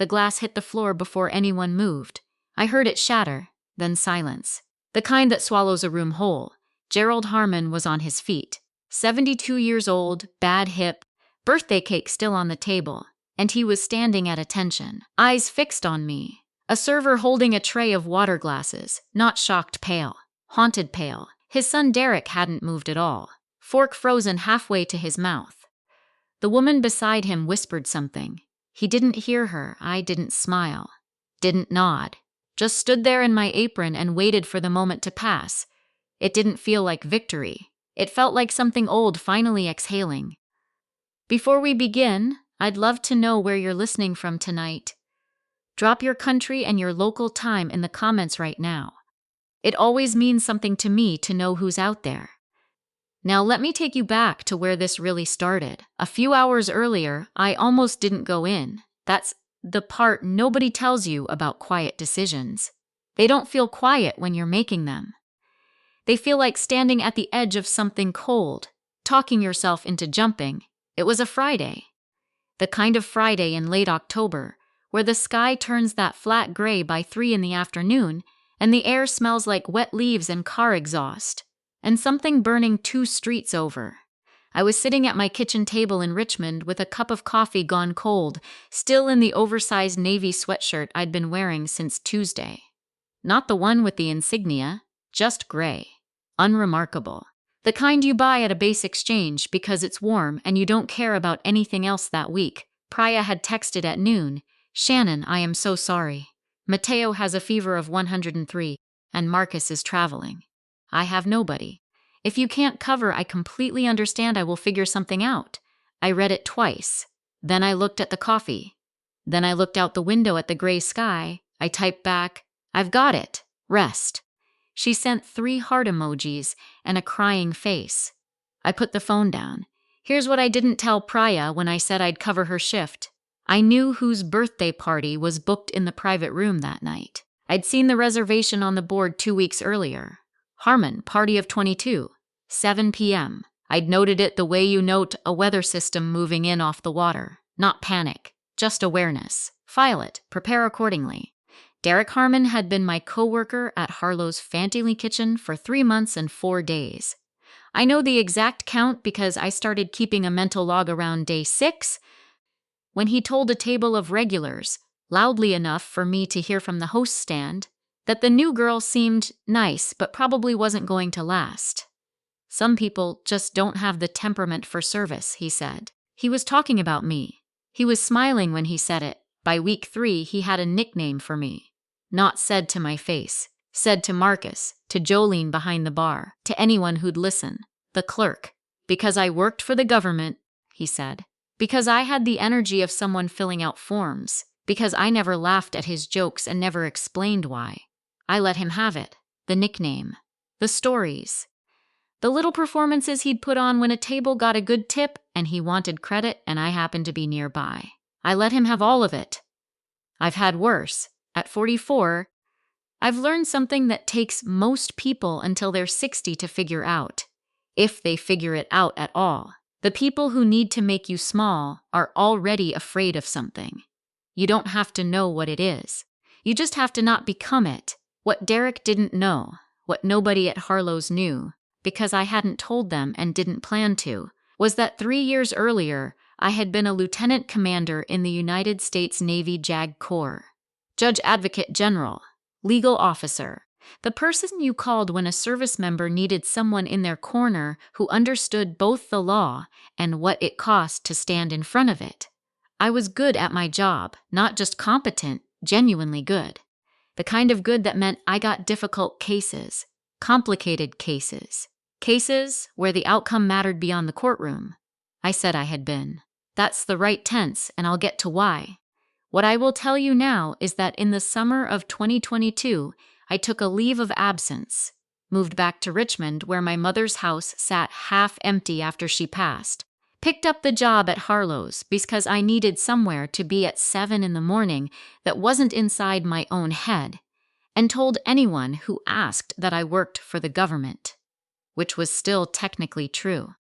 The glass hit the floor before anyone moved. I heard it shatter, then silence. The kind that swallows a room whole. Gerald Harmon was on his feet. 72 years old, bad hip, birthday cake still on the table, and he was standing at attention, eyes fixed on me. A server holding a tray of water glasses, not shocked pale, haunted pale. His son Derek hadn't moved at all, fork frozen halfway to his mouth. The woman beside him whispered something. He didn't hear her. I didn't smile, didn't nod, just stood there in my apron and waited for the moment to pass. It didn't feel like victory. It felt like something old finally exhaling. Before we begin, I'd love to know where you're listening from tonight. Drop your country and your local time in the comments right now. It always means something to me to know who's out there. Now let me take you back to where this really started. A few hours earlier, I almost didn't go in. That's the part nobody tells you about quiet decisions. They don't feel quiet when you're making them. They feel like standing at the edge of something cold, talking yourself into jumping. It was a Friday. The kind of Friday in late October, where the sky turns that flat gray by 3 in the afternoon, and the air smells like wet leaves and car exhaust, and something burning 2 streets over. I was sitting at my kitchen table in Richmond with a cup of coffee gone cold, still in the oversized navy sweatshirt I'd been wearing since Tuesday. Not the one with the insignia, just gray. Unremarkable. The kind you buy at a base exchange because it's warm and you don't care about anything else that week. Priya had texted at noon, "Shannon, I am so sorry. Mateo has a fever of 103, and Marcus is traveling. I have nobody. If you can't cover, I completely understand. I will figure something out." I read it twice. Then I looked at the coffee. Then I looked out the window at the gray sky. I typed back, "I've got it. Rest." She sent 3 heart emojis and a crying face. I put the phone down. Here's what I didn't tell Priya when I said I'd cover her shift. I knew whose birthday party was booked in the private room that night. I'd seen the reservation on the board 2 weeks earlier. Harmon, party of 22, 7 p.m. I'd noted it the way you note a weather system moving in off the water. Not panic, just awareness. File it, prepare accordingly. Derek Harmon had been my coworker at Harlow's Fantilli kitchen for 3 months and 4 days. I know the exact count because I started keeping a mental log around day 6, when he told a table of regulars, loudly enough for me to hear from the host stand, that the new girl seemed nice but probably wasn't going to last. Some people just don't have the temperament for service, he said. He was talking about me. He was smiling when he said it. By week 3, he had a nickname for me. Not said to my face. Said to Marcus, to Jolene behind the bar, to anyone who'd listen. The clerk. Because I worked for the government, he said. Because I had the energy of someone filling out forms. Because I never laughed at his jokes and never explained why. I let him have it. The nickname. The stories. The little performances he'd put on when a table got a good tip and he wanted credit and I happened to be nearby. I let him have all of it. I've had worse. At 44, I've learned something that takes most people until they're 60 to figure out. If they figure it out at all. The people who need to make you small are already afraid of something. You don't have to know what it is. You just have to not become it. What Derek didn't know, what nobody at Harlow's knew, because I hadn't told them and didn't plan to, was that 3 years earlier, I had been a lieutenant commander in the United States Navy JAG Corps. Judge Advocate General, legal officer, the person you called when a service member needed someone in their corner who understood both the law and what it cost to stand in front of it. I was good at my job, not just competent, genuinely good. The kind of good that meant I got difficult cases, complicated cases, cases where the outcome mattered beyond the courtroom. I said I had been. That's the right tense, and I'll get to why. What I will tell you now is that in the summer of 2022, I took a leave of absence, moved back to Richmond where my mother's house sat half empty after she passed, picked up the job at Harlow's because I needed somewhere to be at 7 in the morning that wasn't inside my own head, and told anyone who asked that I worked for the government, which was still technically true,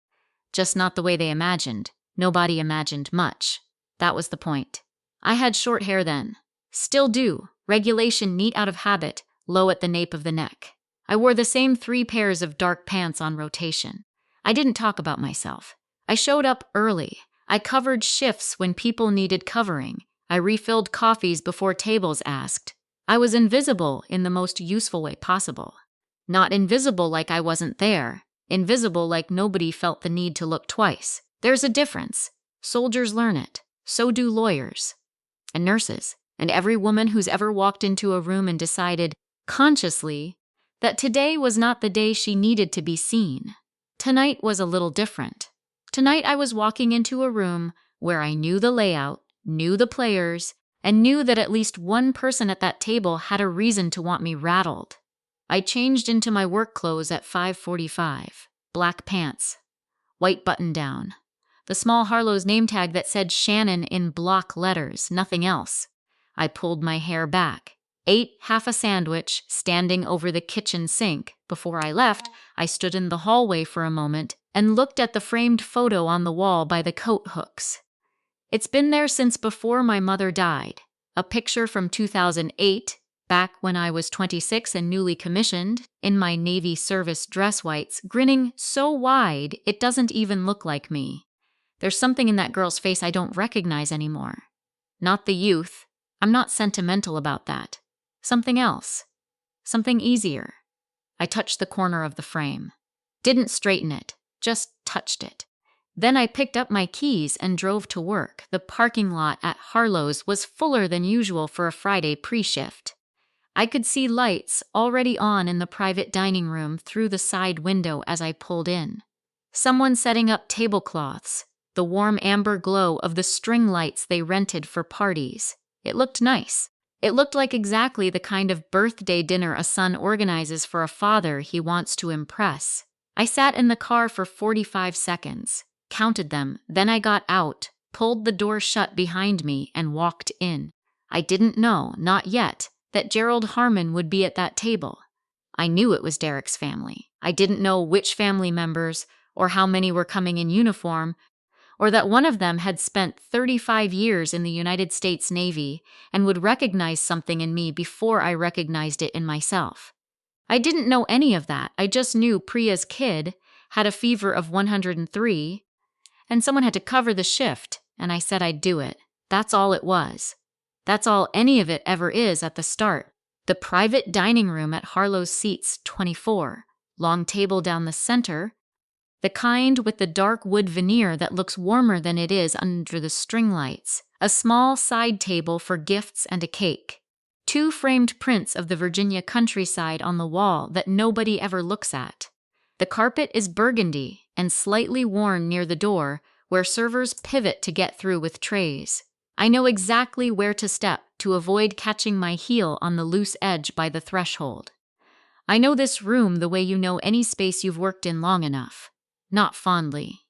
just not the way they imagined. Nobody imagined much. That was the point. I had short hair then. Still do. Regulation neat out of habit, low at the nape of the neck. I wore the same 3 pairs of dark pants on rotation. I didn't talk about myself. I showed up early. I covered shifts when people needed covering. I refilled coffees before tables asked. I was invisible in the most useful way possible. Not invisible like I wasn't there. Invisible like nobody felt the need to look twice. There's a difference. Soldiers learn it. So do lawyers. And nurses. And every woman who's ever walked into a room and decided, consciously, that today was not the day she needed to be seen. Tonight was a little different. Tonight I was walking into a room where I knew the layout, knew the players, and knew that at least one person at that table had a reason to want me rattled. I changed into my work clothes at 5:45. Black pants, white button-down, the small Harlow's name tag that said Shannon in block letters, nothing else. I pulled my hair back, ate half a sandwich, standing over the kitchen sink. Before I left, I stood in the hallway for a moment and looked at the framed photo on the wall by the coat hooks. It's been there since before my mother died. A picture from 2008, back when I was 26 and newly commissioned, in my Navy service dress whites, grinning so wide it doesn't even look like me. There's something in that girl's face I don't recognize anymore. Not the youth. I'm not sentimental about that. Something else. Something easier. I touched the corner of the frame. Didn't straighten it, just touched it. Then I picked up my keys and drove to work. The parking lot at Harlow's was fuller than usual for a Friday pre-shift. I could see lights already on in the private dining room through the side window as I pulled in. Someone setting up tablecloths, the warm amber glow of the string lights they rented for parties. It looked nice. It looked like exactly the kind of birthday dinner a son organizes for a father he wants to impress. I sat in the car for 45 seconds, counted them, then I got out, pulled the door shut behind me, and walked in. I didn't know, not yet, that Gerald Harmon would be at that table. I knew it was Derek's family. I didn't know which family members, or how many were coming in uniform, or that one of them had spent 35 years in the United States Navy and would recognize something in me before I recognized it in myself. I didn't know any of that. I just knew Priya's kid had a fever of 103, and someone had to cover the shift, and I said I'd do it. That's all it was. That's all any of it ever is at the start. The private dining room at Harlow's seats 24, long table down the center, the kind with the dark wood veneer that looks warmer than it is under the string lights, a small side table for gifts and a cake, 2 framed prints of the Virginia countryside on the wall that nobody ever looks at. The carpet is burgundy and slightly worn near the door where servers pivot to get through with trays. I know exactly where to step to avoid catching my heel on the loose edge by the threshold. I know this room the way you know any space you've worked in long enough. Not fondly.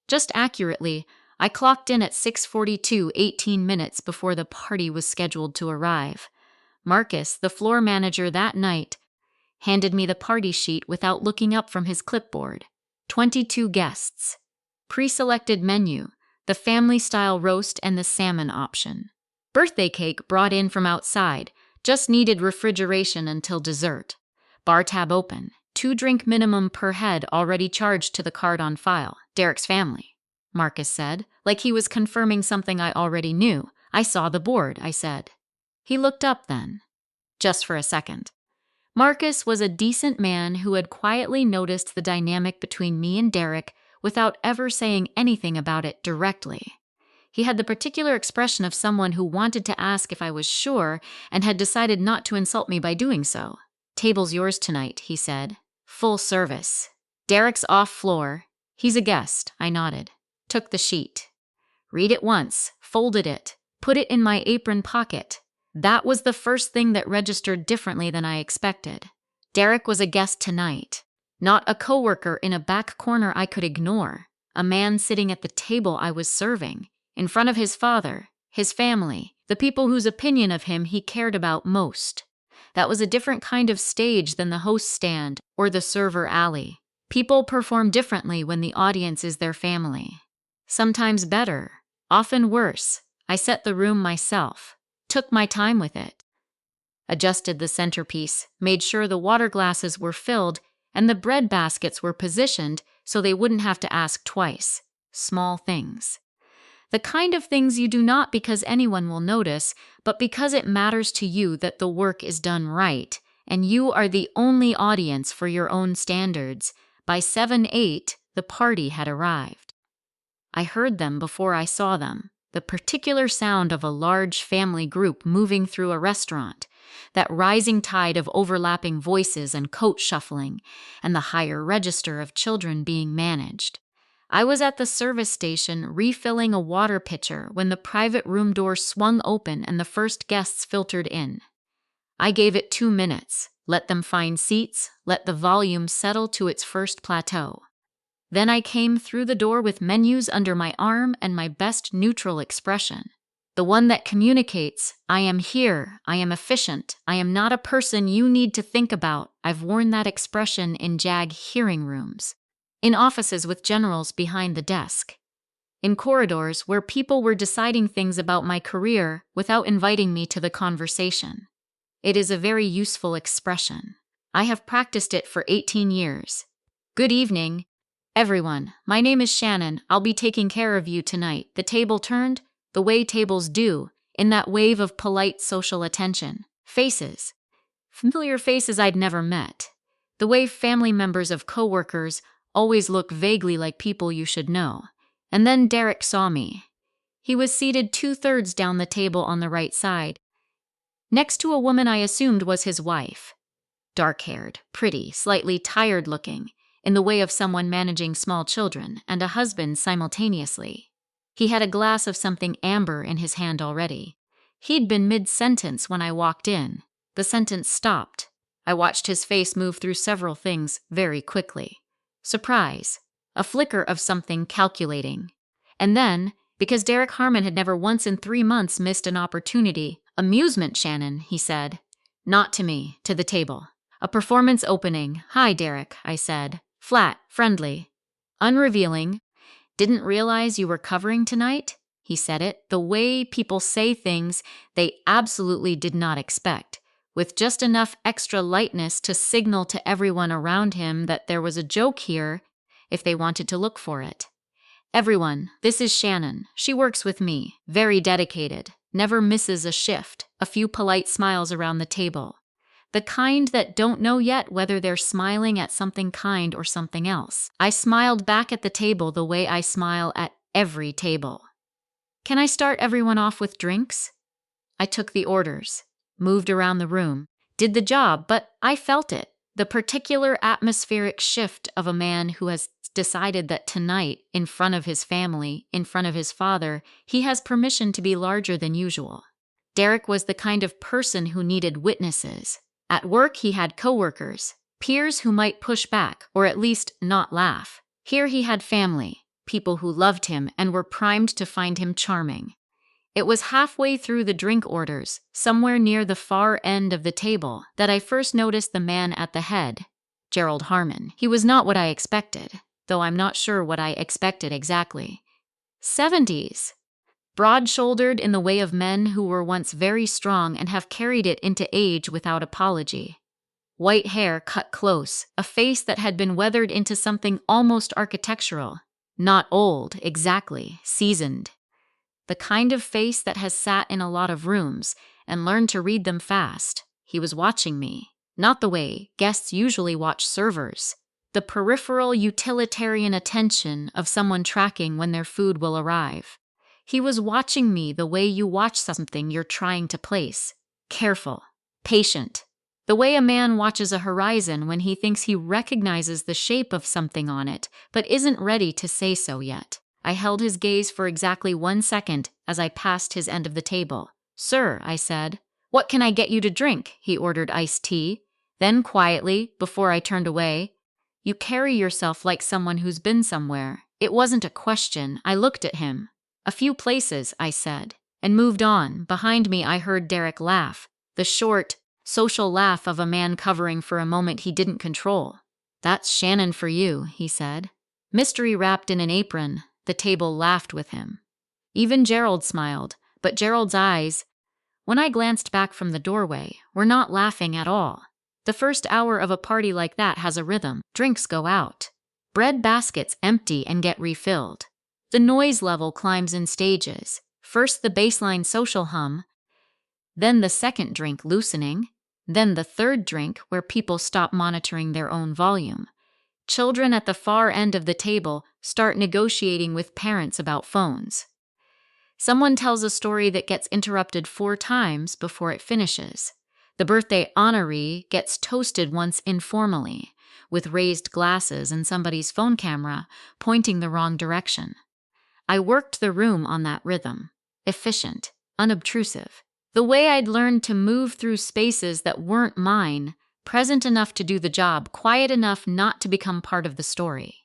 Just accurately, I clocked in at 6:42, 18 minutes before the party was scheduled to arrive. Marcus, the floor manager that night, handed me the party sheet without looking up from his clipboard. 22 guests. Pre-selected menu, the family-style roast and the salmon option. Birthday cake brought in from outside, just needed refrigeration until dessert. Bar tab open. 2-drink minimum per head already charged to the card on file. Derek's family, Marcus said, like he was confirming something I already knew. I saw the board, I said. He looked up then. Just for a second. Marcus was a decent man who had quietly noticed the dynamic between me and Derek without ever saying anything about it directly. He had the particular expression of someone who wanted to ask if I was sure and had decided not to insult me by doing so. Table's yours tonight, he said. Full service. Derek's off floor. He's a guest, I nodded. Took the sheet. Read it once, folded it, put it in my apron pocket. That was the first thing that registered differently than I expected. Derek was a guest tonight. Not a coworker in a back corner I could ignore. A man sitting at the table I was serving, in front of his father, his family, the people whose opinion of him he cared about most. That was a different kind of stage than the host stand or the server alley. People perform differently when the audience is their family. Sometimes better, often worse. I set the room myself, took my time with it, adjusted the centerpiece, made sure the water glasses were filled and the bread baskets were positioned so they wouldn't have to ask twice. Small things. The kind of things you do not because anyone will notice, but because it matters to you that the work is done right, and you are the only audience for your own standards. By 7:08, the party had arrived. I heard them before I saw them, the particular sound of a large family group moving through a restaurant, that rising tide of overlapping voices and coat shuffling, and the higher register of children being managed. I was at the service station refilling a water pitcher when the private room door swung open and the first guests filtered in. I gave it 2 minutes, let them find seats, let the volume settle to its first plateau. Then I came through the door with menus under my arm and my best neutral expression. The one that communicates, I am here, I am efficient, I am not a person you need to think about. I've worn that expression in JAG hearing rooms, in offices with generals behind the desk, in corridors where people were deciding things about my career without inviting me to the conversation. It is a very useful expression. I have practiced it for 18 years. Good evening, everyone. My name is Shannon. I'll be taking care of you tonight. The table turned, the way tables do, in that wave of polite social attention. Faces. Familiar faces I'd never met. The way family members of coworkers always look vaguely like people you should know. And then Derek saw me. He was seated 2/3 down the table on the right side, next to a woman I assumed was his wife. Dark-haired, pretty, slightly tired-looking, in the way of someone managing small children, and a husband simultaneously. He had a glass of something amber in his hand already. He'd been mid-sentence when I walked in. The sentence stopped. I watched his face move through several things very quickly. Surprise. A flicker of something calculating. And then, because Derek Harmon had never once in 3 months missed an opportunity, amusement, Shannon, he said. Not to me, to the table. A performance opening. Hi, Derek, I said. Flat, friendly. Unrevealing. Didn't realize you were covering tonight? He said it, the way people say things they absolutely did not expect, with just enough extra lightness to signal to everyone around him that there was a joke here if they wanted to look for it. Everyone, this is Shannon. She works with me, very dedicated, never misses a shift, a few polite smiles around the table. The kind that don't know yet whether they're smiling at something kind or something else. I smiled back at the table the way I smile at every table. Can I start everyone off with drinks? I took the orders, moved around the room, did the job, but I felt it. The particular atmospheric shift of a man who has decided that tonight, in front of his family, in front of his father, he has permission to be larger than usual. Derek was the kind of person who needed witnesses. At work, he had coworkers, peers who might push back, or at least not laugh. Here he had family, people who loved him and were primed to find him charming. It was halfway through the drink orders, somewhere near the far end of the table, that I first noticed the man at the head, Gerald Harmon. He was not what I expected, though I'm not sure what I expected exactly. 70s. Broad-shouldered in the way of men who were once very strong and have carried it into age without apology. White hair cut close, a face that had been weathered into something almost architectural. Not old, exactly, seasoned. The kind of face that has sat in a lot of rooms and learned to read them fast. He was watching me, not the way guests usually watch servers. The peripheral utilitarian attention of someone tracking when their food will arrive. He was watching me the way you watch something you're trying to place. Careful, patient. The way a man watches a horizon when he thinks he recognizes the shape of something on it, but isn't ready to say so yet. I held his gaze for exactly 1 second as I passed his end of the table. Sir, I said. What can I get you to drink? He ordered iced tea. Then quietly, before I turned away, you carry yourself like someone who's been somewhere. It wasn't a question. I looked at him. A few places, I said, and moved on. Behind me, I heard Derek laugh, the short, social laugh of a man covering for a moment he didn't control. That's Shannon for you, he said. Mystery wrapped in an apron, the table laughed with him. Even Gerald smiled, But Gerald's eyes, when I glanced back from the doorway, were not laughing at all. The first hour of a party like that has a rhythm. Drinks go out. Bread baskets empty and get refilled. The noise level climbs in stages. First the baseline social hum, then the second drink loosening, then the third drink where people stop monitoring their own volume. Children at the far end of the table start negotiating with parents about phones. Someone tells a story that gets interrupted 4 times before it finishes. The birthday honoree gets toasted once informally, with raised glasses and somebody's phone camera pointing the wrong direction. I worked the room on that rhythm. Efficient, unobtrusive. The way I'd learned to move through spaces that weren't mine, present enough to do the job, quiet enough not to become part of the story.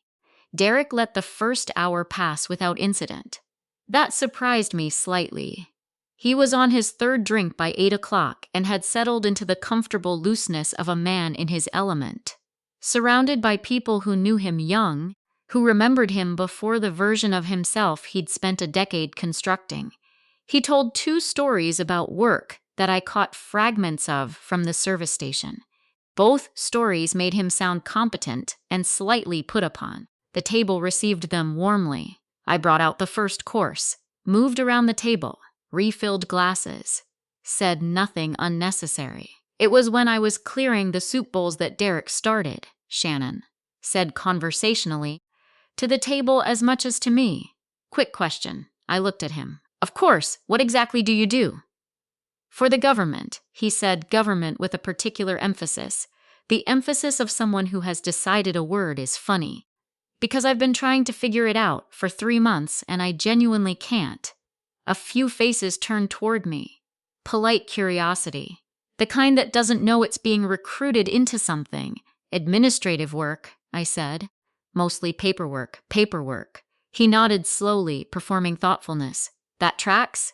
Derek let the first hour pass without incident. That surprised me slightly. He was on his 3rd drink by 8 o'clock and had settled into the comfortable looseness of a man in his element. Surrounded by people who knew him young, who remembered him before the version of himself he'd spent a decade constructing. He told 2 stories about work that I caught fragments of from the service station. Both stories made him sound competent and slightly put upon. The table received them warmly. I brought out the first course, moved around the table, refilled glasses, said nothing unnecessary. It was when I was clearing the soup bowls that Derek started, Shannon said conversationally, to the table as much as to me. Quick question. I looked at him. Of course, what exactly do you do? For the government, he said, government with a particular emphasis. The emphasis of someone who has decided a word is funny. Because I've been trying to figure it out for 3 months and I genuinely can't. A few faces turned toward me. Polite curiosity. The kind that doesn't know it's being recruited into something. Administrative work, I said. Mostly paperwork. He nodded slowly, performing thoughtfulness. That tracks?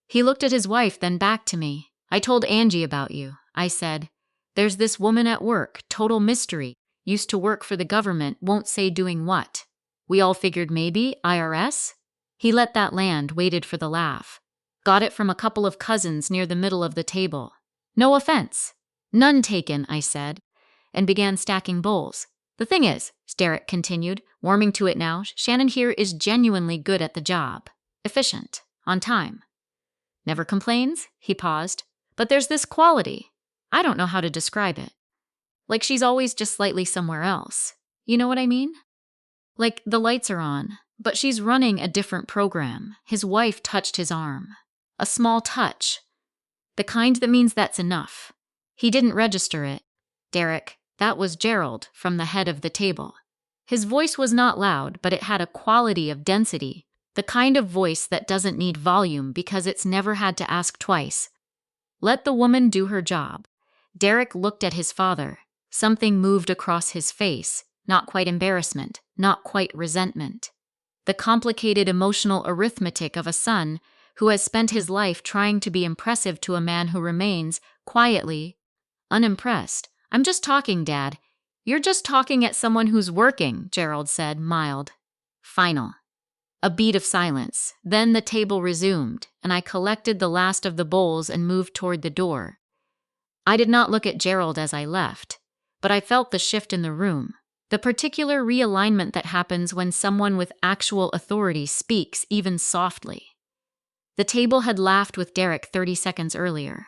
He looked at his wife, then back to me. I told Angie about you, I said. There's this woman at work, total mystery. Used to work for the government, won't say doing what. We all figured maybe IRS? He let that land, waited for the laugh. Got it from a couple of cousins near the middle of the table. No offense. None taken, I said, and began stacking bowls. The thing is, Derek continued, warming to it now, Shannon here is genuinely good at the job. Efficient. On time. Never complains? He paused. But there's this quality. I don't know how to describe it. Like she's always just slightly somewhere else. You know what I mean? Like the lights are on, but she's running a different program. His wife touched his arm. A small touch. The kind that means that's enough. He didn't register it. Derek, that was Gerald from the head of the table. His voice was not loud, but it had a quality of density. The kind of voice that doesn't need volume because it's never had to ask twice. Let the woman do her job. Derek looked at his father. Something moved across his face, not quite embarrassment, not quite resentment. The complicated emotional arithmetic of a son who has spent his life trying to be impressive to a man who remains, quietly, unimpressed. I'm just talking, Dad. You're just talking at someone who's working, Gerald said, mild. Final. A beat of silence. Then the table resumed, and I collected the last of the bowls and moved toward the door. I did not look at Gerald as I left, but I felt the shift in the room, the particular realignment that happens when someone with actual authority speaks, even softly. The table had laughed with Derek 30 seconds earlier.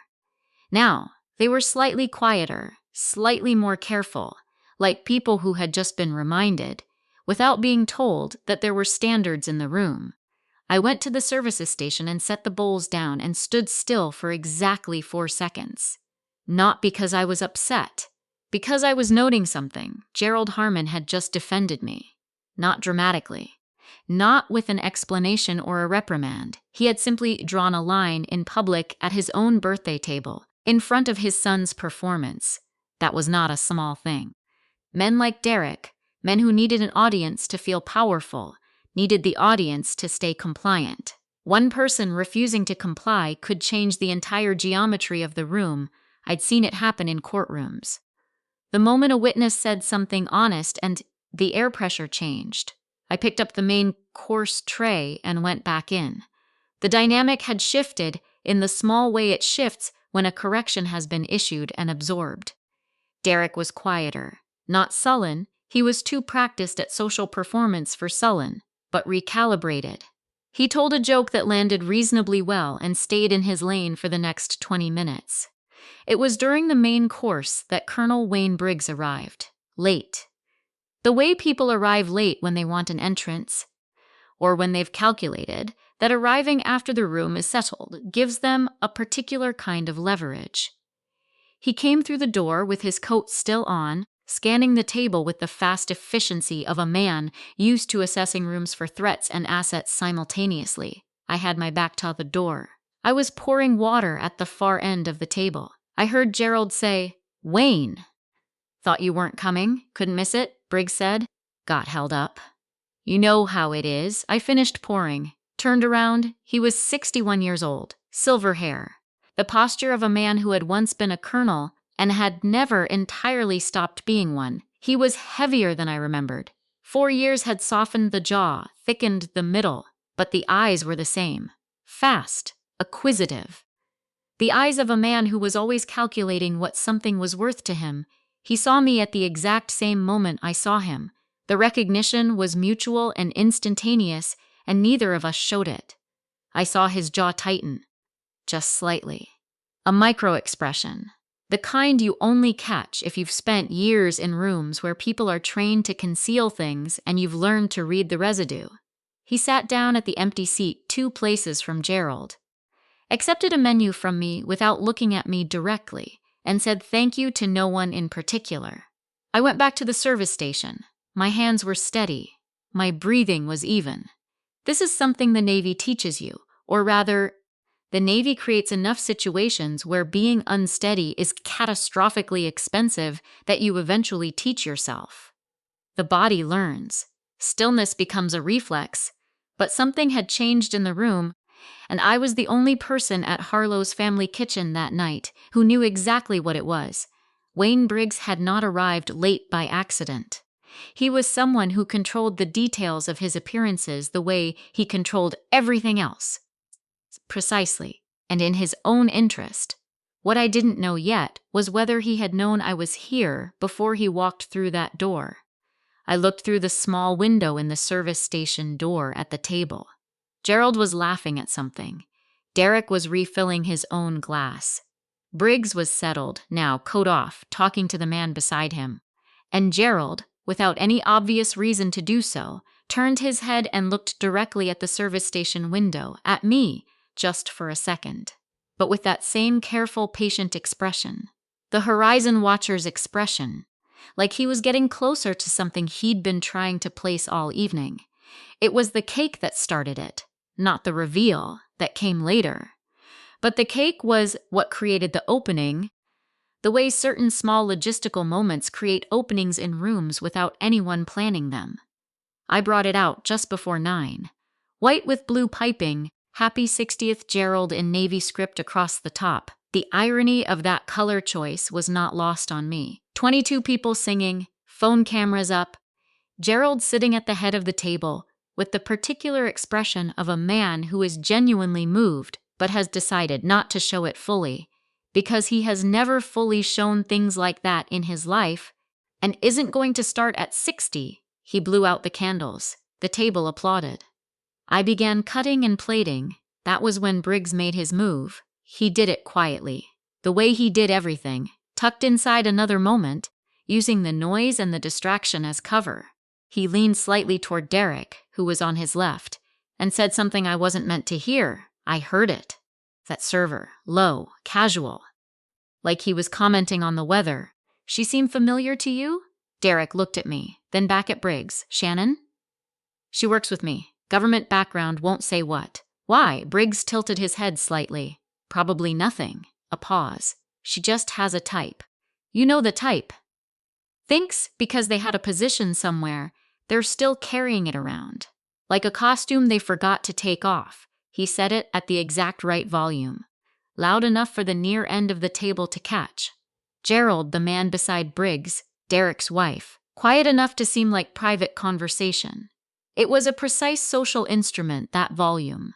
Now, they were slightly quieter, slightly more careful, like people who had just been reminded, without being told, that there were standards in the room. I went to the services station and set the bowls down and stood still for exactly 4 seconds. Not because I was upset. Because I was noting something. Gerald Harmon had just defended me. Not dramatically. Not with an explanation or a reprimand. He had simply drawn a line in public at his own birthday table, in front of his son's performance. That was not a small thing. Men like Derek, men who needed an audience to feel powerful, needed the audience to stay compliant. One person refusing to comply could change the entire geometry of the room. I'd seen it happen in courtrooms. The moment a witness said something honest and the air pressure changed. I picked up the main course tray and went back in. The dynamic had shifted in the small way it shifts when a correction has been issued and absorbed. Derek was quieter. Not sullen, he was too practiced at social performance for sullen, but recalibrated. He told a joke that landed reasonably well and stayed in his lane for the next 20 minutes. It was during the main course that Colonel Wayne Briggs arrived. Late. The way people arrive late when they want an entrance, or when they've calculated that arriving after the room is settled, gives them a particular kind of leverage. He came through the door with his coat still on, scanning the table with the fast efficiency of a man used to assessing rooms for threats and assets simultaneously. I had my back to the door. I was pouring water at the far end of the table. I heard Gerald say, "Wayne." "Thought you weren't coming? Couldn't miss it?" Briggs said. Got held up. "You know how it is." I finished pouring. Turned around. He was 61 years old. Silver hair. The posture of a man who had once been a colonel and had never entirely stopped being one. He was heavier than I remembered. 4 years had softened the jaw, thickened the middle, but the eyes were the same. Fast, acquisitive. The eyes of a man who was always calculating what something was worth to him. He saw me at the exact same moment I saw him. The recognition was mutual and instantaneous, and neither of us showed it. I saw his jaw tighten. Just slightly. A micro-expression. The kind you only catch if you've spent years in rooms where people are trained to conceal things and you've learned to read the residue. He sat down at the empty seat 2 places from Gerald, accepted a menu from me without looking at me directly, and said thank you to no one in particular. I went back to the service station. My hands were steady. My breathing was even. This is something the Navy teaches you, or rather, the Navy creates enough situations where being unsteady is catastrophically expensive that you eventually teach yourself. The body learns. Stillness becomes a reflex, but something had changed in the room, and I was the only person at Harlow's family kitchen that night who knew exactly what it was. Wayne Briggs had not arrived late by accident. He was someone who controlled the details of his appearances the way he controlled everything else. Precisely, and in his own interest. What I didn't know yet was whether he had known I was here before he walked through that door. I looked through the small window in the service station door at the table. Gerald was laughing at something. Derek was refilling his own glass. Briggs was settled, now coat off, talking to the man beside him. And Gerald, without any obvious reason to do so, turned his head and looked directly at the service station window, at me, just for a second. But with that same careful, patient expression. The horizon watcher's expression. Like he was getting closer to something he'd been trying to place all evening. It was the cake that started it, not the reveal that came later. But the cake was what created the opening, the way certain small logistical moments create openings in rooms without anyone planning them. I brought it out just before 9. White with blue piping, Happy 60th Gerald in Navy script across the top. The irony of that color choice was not lost on me. 22 people singing, phone cameras up, Gerald sitting at the head of the table, with the particular expression of a man who is genuinely moved but has decided not to show it fully, because he has never fully shown things like that in his life and isn't going to start at 60. He blew out the candles. The table applauded. I began cutting and plating. That was when Briggs made his move. He did it quietly, the way he did everything, tucked inside another moment, using the noise and the distraction as cover. He leaned slightly toward Derek, who was on his left, and said something I wasn't meant to hear. I heard it. That server, low, casual. Like he was commenting on the weather. "She seem familiar to you?" Derek looked at me, then back at Briggs. "Shannon?" "She works with me. Government background, won't say what." "Why?" Briggs tilted his head slightly. "Probably nothing." A pause. "She just has a type." "You know the type." "Thinks because they had a position somewhere, they're still carrying it around. Like a costume they forgot to take off." He said it at the exact right volume. Loud enough for the near end of the table to catch. Gerald, the man beside Briggs, Derek's wife. Quiet enough to seem like private conversation. It was a precise social instrument, that volume.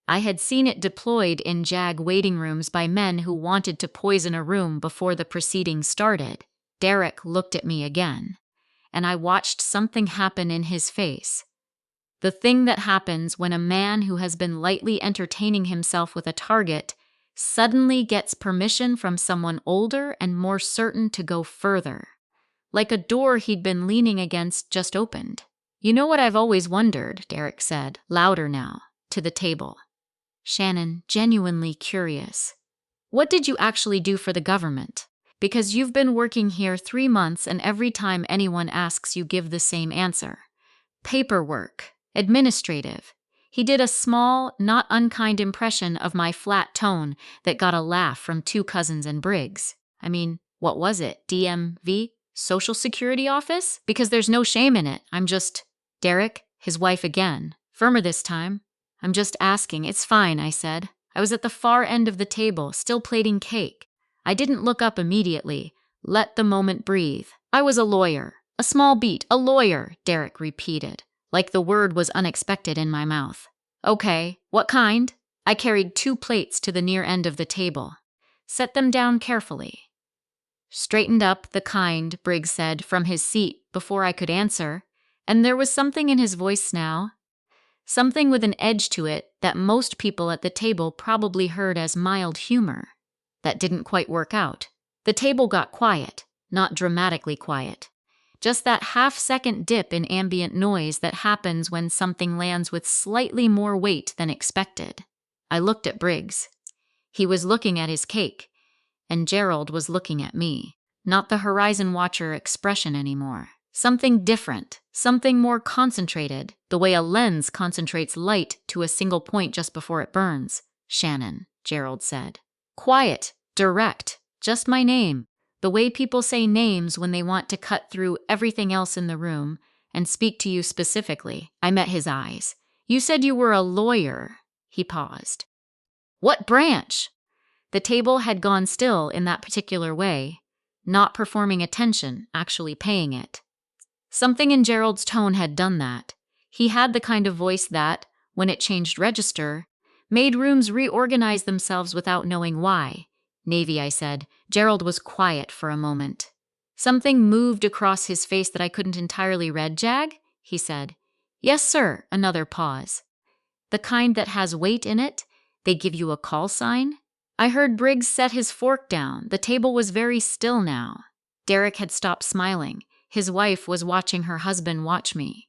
I had seen it deployed in JAG waiting rooms by men who wanted to poison a room before the proceedings started. Derek looked at me again, and I watched something happen in his face. The thing that happens when a man who has been lightly entertaining himself with a target suddenly gets permission from someone older and more certain to go further. Like a door he'd been leaning against just opened. "You know what I've always wondered," Derek said, louder now, to the table. "Shannon, genuinely curious. What did you actually do for the government? Because you've been working here 3 months and every time anyone asks you give the same answer. Paperwork. Administrative." He did a small, not unkind impression of my flat tone that got a laugh from 2 cousins and Briggs. I mean, what was it? DMV? Social Security Office? Because there's no shame in it. I'm just... Derek, his wife again. Firmer this time. "I'm just asking. It's fine," I said. I was at the far end of the table, still plating cake. I didn't look up immediately. Let the moment breathe. "I was a lawyer. A small beat. A lawyer," Derek repeated, like the word was unexpected in my mouth. "Okay, what kind?" I carried 2 plates to the near end of the table. "Set them down carefully." "Straightened up, the kind," Briggs said from his seat before I could answer, and there was something in his voice now. Something with an edge to it that most people at the table probably heard as mild humor. That didn't quite work out. The table got quiet, not dramatically quiet. Just that half-second dip in ambient noise that happens when something lands with slightly more weight than expected. I looked at Briggs. He was looking at his cake, and Gerald was looking at me. Not the Horizon Watcher expression anymore. Something different, something more concentrated, the way a lens concentrates light to a single point just before it burns. "Shannon," Gerald said. Quiet, direct, just my name. The way people say names when they want to cut through everything else in the room and speak to you specifically. I met his eyes. "You said you were a lawyer." He paused. "What branch?" The table had gone still in that particular way, not performing attention, actually paying it. Something in Gerald's tone had done that. He had the kind of voice that, when it changed register, made rooms reorganize themselves without knowing why. "Navy," I said. Gerald was quiet for a moment. Something moved across his face that I couldn't entirely read. "JAG?" he said. "Yes, sir." Another pause. "The kind that has weight in it? They give you a call sign?" I heard Briggs set his fork down. The table was very still now. Derek had stopped smiling. His wife was watching her husband watch me.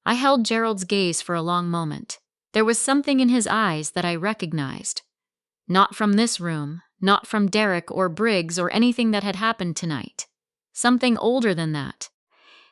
I held Gerald's gaze for a long moment. There was something in his eyes that I recognized. Not from this room, not from Derek or Briggs or anything that had happened tonight. Something older than that.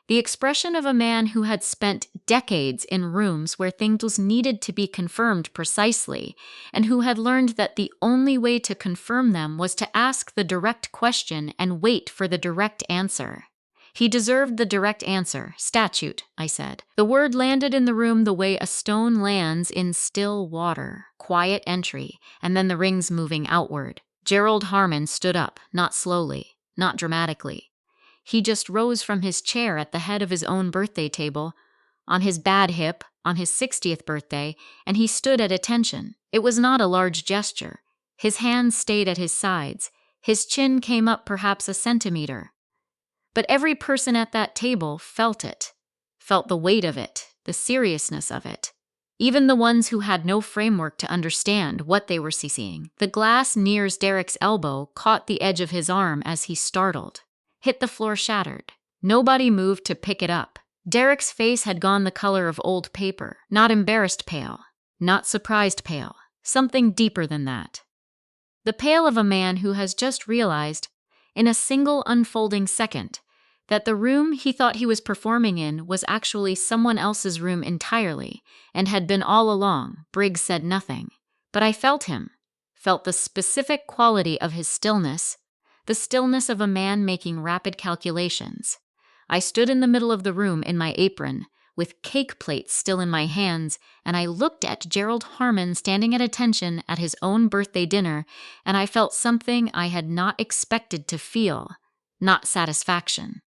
The expression of a man who had spent decades in rooms where things needed to be confirmed precisely, and who had learned that the only way to confirm them was to ask the direct question and wait for the direct answer. He deserved the direct answer. "Statute," I said. The word landed in the room the way a stone lands in still water. Quiet entry, and then the rings moving outward. Gerald Harmon stood up, not slowly, not dramatically. He just rose from his chair at the head of his own birthday table, on his bad hip, on his 60th birthday, and he stood at attention. It was not a large gesture. His hands stayed at his sides. His chin came up perhaps a centimeter. But every person at that table felt it, felt the weight of it, the seriousness of it. Even the ones who had no framework to understand what they were seeing. The glass near Derek's elbow caught the edge of his arm as he startled. Hit the floor shattered. Nobody moved to pick it up. Derek's face had gone the color of old paper. Not embarrassed pale. Not surprised pale. Something deeper than that. The pale of a man who has just realized, in a single unfolding second, that the room he thought he was performing in was actually someone else's room entirely, and had been all along. Briggs said nothing. But I felt him. Felt the specific quality of his stillness, the stillness of a man making rapid calculations. I stood in the middle of the room in my apron, with cake plates still in my hands, and I looked at Gerald Harmon standing at attention at his own birthday dinner, and I felt something I had not expected to feel. Not satisfaction.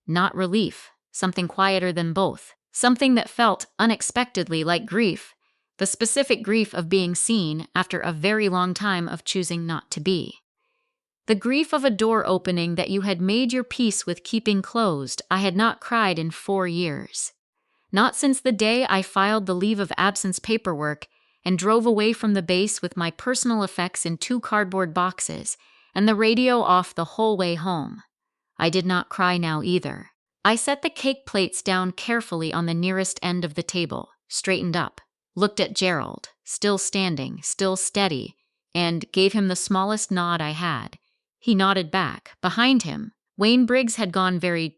Not relief. Something quieter than both. Something that felt unexpectedly like grief, The specific grief of being seen after a very long time of choosing not to be. The grief of a door opening that you had made your peace with keeping closed. I had not cried in 4 years. Not since the day I filed the leave of absence paperwork and drove away from the base with my personal effects in 2 cardboard boxes and the radio off the whole way home. I did not cry now either. I set the cake plates down carefully on the nearest end of the table, straightened up, looked at Gerald, still standing, still steady, and gave him the smallest nod I had. He nodded back. Behind him, Wayne Briggs had gone very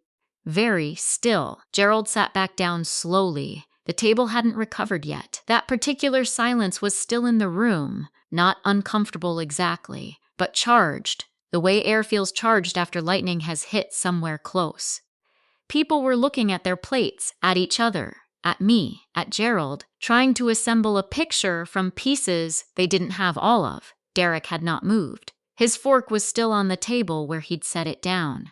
still. Gerald sat back down slowly. The table hadn't recovered yet. That particular silence was still in the room, not uncomfortable exactly, but charged, the way air feels charged after lightning has hit somewhere close. People were looking at their plates, at each other, at me, at Gerald, trying to assemble a picture from pieces they didn't have all of. Derek had not moved. His fork was still on the table where he'd set it down.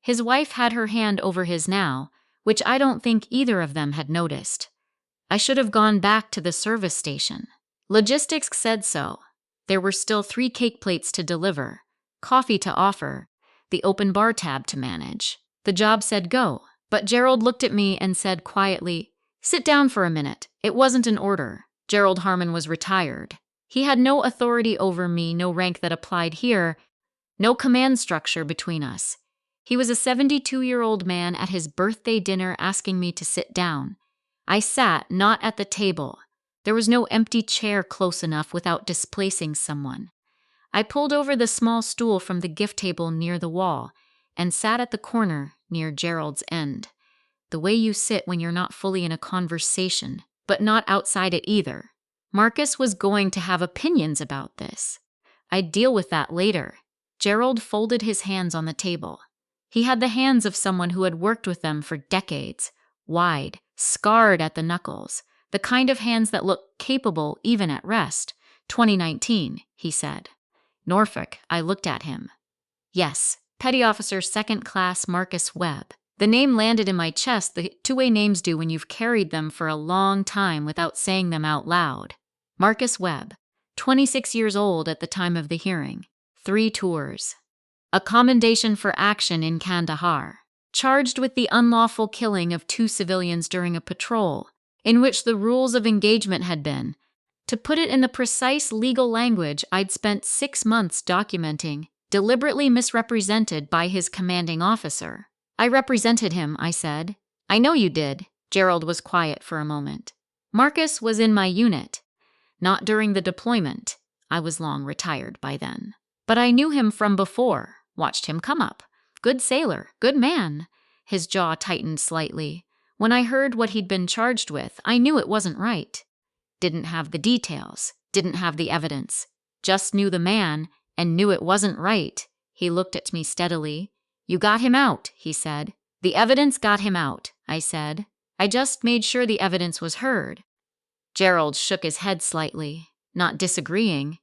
His wife had her hand over his now, which I don't think either of them had noticed. I should have gone back to the service station. Logistics said so. There were still 3 cake plates to deliver, coffee to offer, the open bar tab to manage. The job said go, but Gerald looked at me and said quietly, "Sit down for a minute. It wasn't an order." Gerald Harmon was retired. He had no authority over me, no rank that applied here, no command structure between us. He was a 72-year-old man at his birthday dinner asking me to sit down. I sat, not at the table. There was no empty chair close enough without displacing someone. I pulled over the small stool from the gift table near the wall and sat at the corner near Gerald's end. The way you sit when you're not fully in a conversation, but not outside it either. Marcus was going to have opinions about this. I'd deal with that later. Gerald folded his hands on the table. He had the hands of someone who had worked with them for decades, wide, scarred at the knuckles, the kind of hands that look capable even at rest. 2019, he said. Norfolk, I looked at him. Yes, Petty Officer 2nd Class Marcus Webb. The name landed in my chest the two-way names do when you've carried them for a long time without saying them out loud. Marcus Webb, 26 years old at the time of the hearing, 3 tours. A commendation for action in Kandahar. Charged with the unlawful killing of 2 civilians during a patrol, in which the rules of engagement had been, to put it in the precise legal language I'd spent 6 months documenting, deliberately misrepresented by his commanding officer. I represented him, I said. I know you did. Gerald was quiet for a moment. Marcus was in my unit. Not during the deployment. I was long retired by then. But I knew him from before, watched him come up. Good sailor, good man. His jaw tightened slightly. When I heard what he'd been charged with, I knew it wasn't right. Didn't have the details, didn't have the evidence. Just knew the man and knew it wasn't right. He looked at me steadily. You got him out, he said. The evidence got him out, I said. I just made sure the evidence was heard. Gerald shook his head slightly, not disagreeing,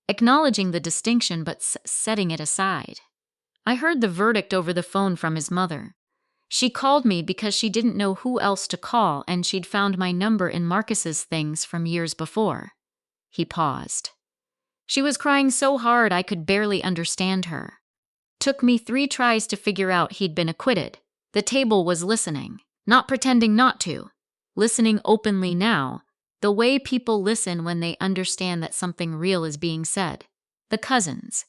acknowledging the distinction but setting it aside. I heard the verdict over the phone from his mother. She called me because she didn't know who else to call and she'd found my number in Marcus's things from years before. He paused. She was crying so hard I could barely understand her. Took me 3 tries to figure out he'd been acquitted. The table was listening, not pretending not to, listening openly now, the way people listen when they understand that something real is being said. The cousins,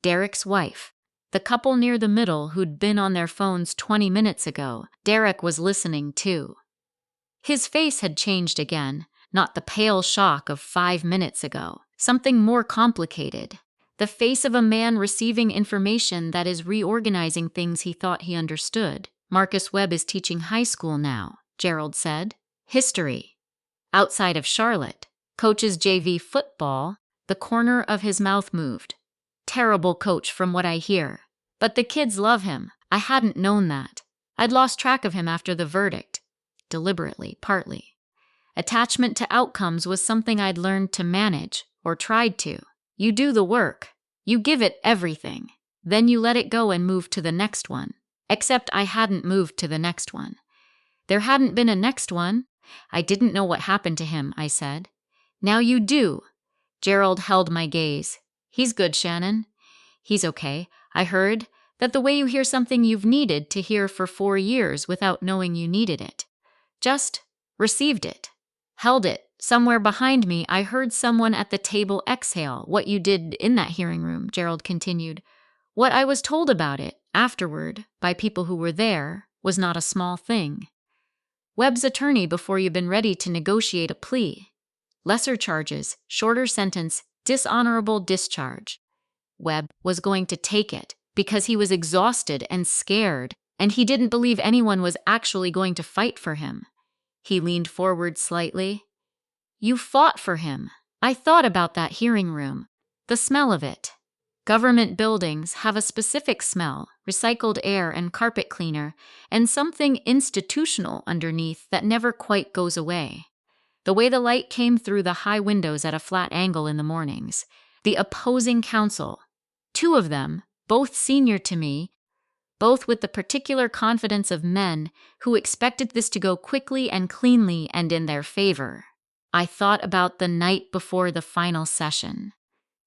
Derek's wife, the couple near the middle who'd been on their phones 20 minutes ago. Derek was listening too. His face had changed again, not the pale shock of 5 minutes ago. Something more complicated. The face of a man receiving information that is reorganizing things he thought he understood. Marcus Webb is teaching high school now, Gerald said. History. Outside of Charlotte. Coaches JV football. The corner of his mouth moved. Terrible coach from what I hear. But the kids love him. I hadn't known that. I'd lost track of him after the verdict. Deliberately, partly. Attachment to outcomes was something I'd learned to manage, or tried to. You do the work. You give it everything. Then you let it go and move to the next one. Except I hadn't moved to the next one. There hadn't been a next one. I didn't know what happened to him, I said. Now you do. Gerald held my gaze. He's good, Shannon. He's okay. I heard that the way you hear something you've needed to hear for 4 years without knowing you needed it. Just received it. Held it. Somewhere behind me, I heard someone at the table exhale. What you did in that hearing room, Gerald continued. What I was told about it, afterward, by people who were there, was not a small thing. Webb's attorney before you've been ready to negotiate a plea. Lesser charges, shorter sentence, dishonorable discharge. Webb was going to take it because he was exhausted and scared, and he didn't believe anyone was actually going to fight for him. He leaned forward slightly. You fought for him. I thought about that hearing room. The smell of it. Government buildings have a specific smell, recycled air and carpet cleaner, and something institutional underneath that never quite goes away. The way the light came through the high windows at a flat angle in the mornings. The opposing counsel. 2 of them, both senior to me, both with the particular confidence of men who expected this to go quickly and cleanly and in their favor. I thought about the night before the final session.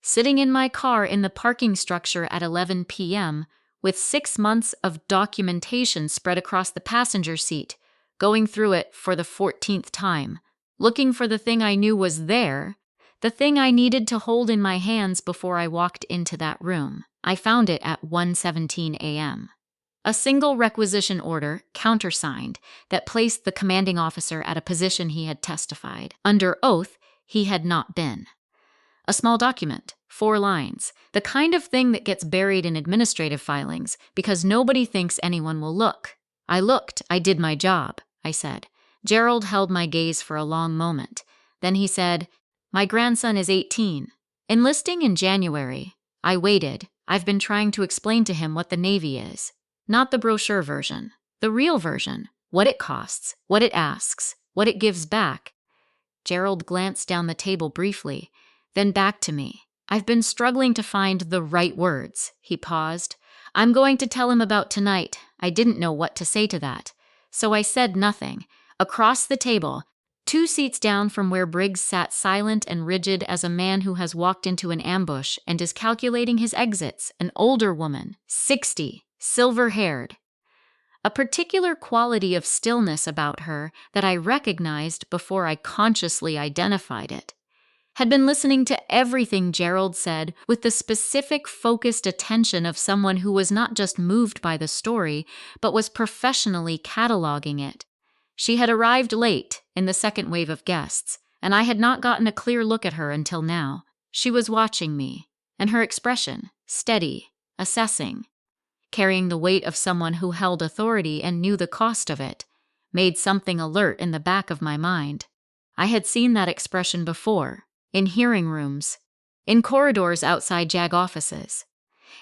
Sitting in my car in the parking structure at 11 p.m., with 6 months of documentation spread across the passenger seat, going through it for the 14th time, looking for the thing I knew was there, the thing I needed to hold in my hands before I walked into that room. I found it at 1:17 a.m. A single requisition order, countersigned, that placed the commanding officer at a position he had testified. Under oath, he had not been. A small document, 4 lines, the kind of thing that gets buried in administrative filings because nobody thinks anyone will look. I looked. I did my job, I said. Gerald held my gaze for a long moment. Then he said, My grandson is 18. Enlisting in January. I waited. I've been trying to explain to him what the Navy is. Not the brochure version. The real version. What it costs. What it asks. What it gives back. Gerald glanced down the table briefly, then back to me. I've been struggling to find the right words. He paused. I'm going to tell him about tonight. I didn't know what to say to that. So I said nothing. Across the table, 2 seats down from where Briggs sat silent and rigid as a man who has walked into an ambush and is calculating his exits, an older woman, 60, silver-haired. A particular quality of stillness about her that I recognized before I consciously identified it. Had been listening to everything Gerald said with the specific focused attention of someone who was not just moved by the story, but was professionally cataloging it. She had arrived late in the second wave of guests, and I had not gotten a clear look at her until now. She was watching me, and her expression, steady, assessing, carrying the weight of someone who held authority and knew the cost of it, made something alert in the back of my mind. I had seen that expression before, in hearing rooms, in corridors outside JAG offices,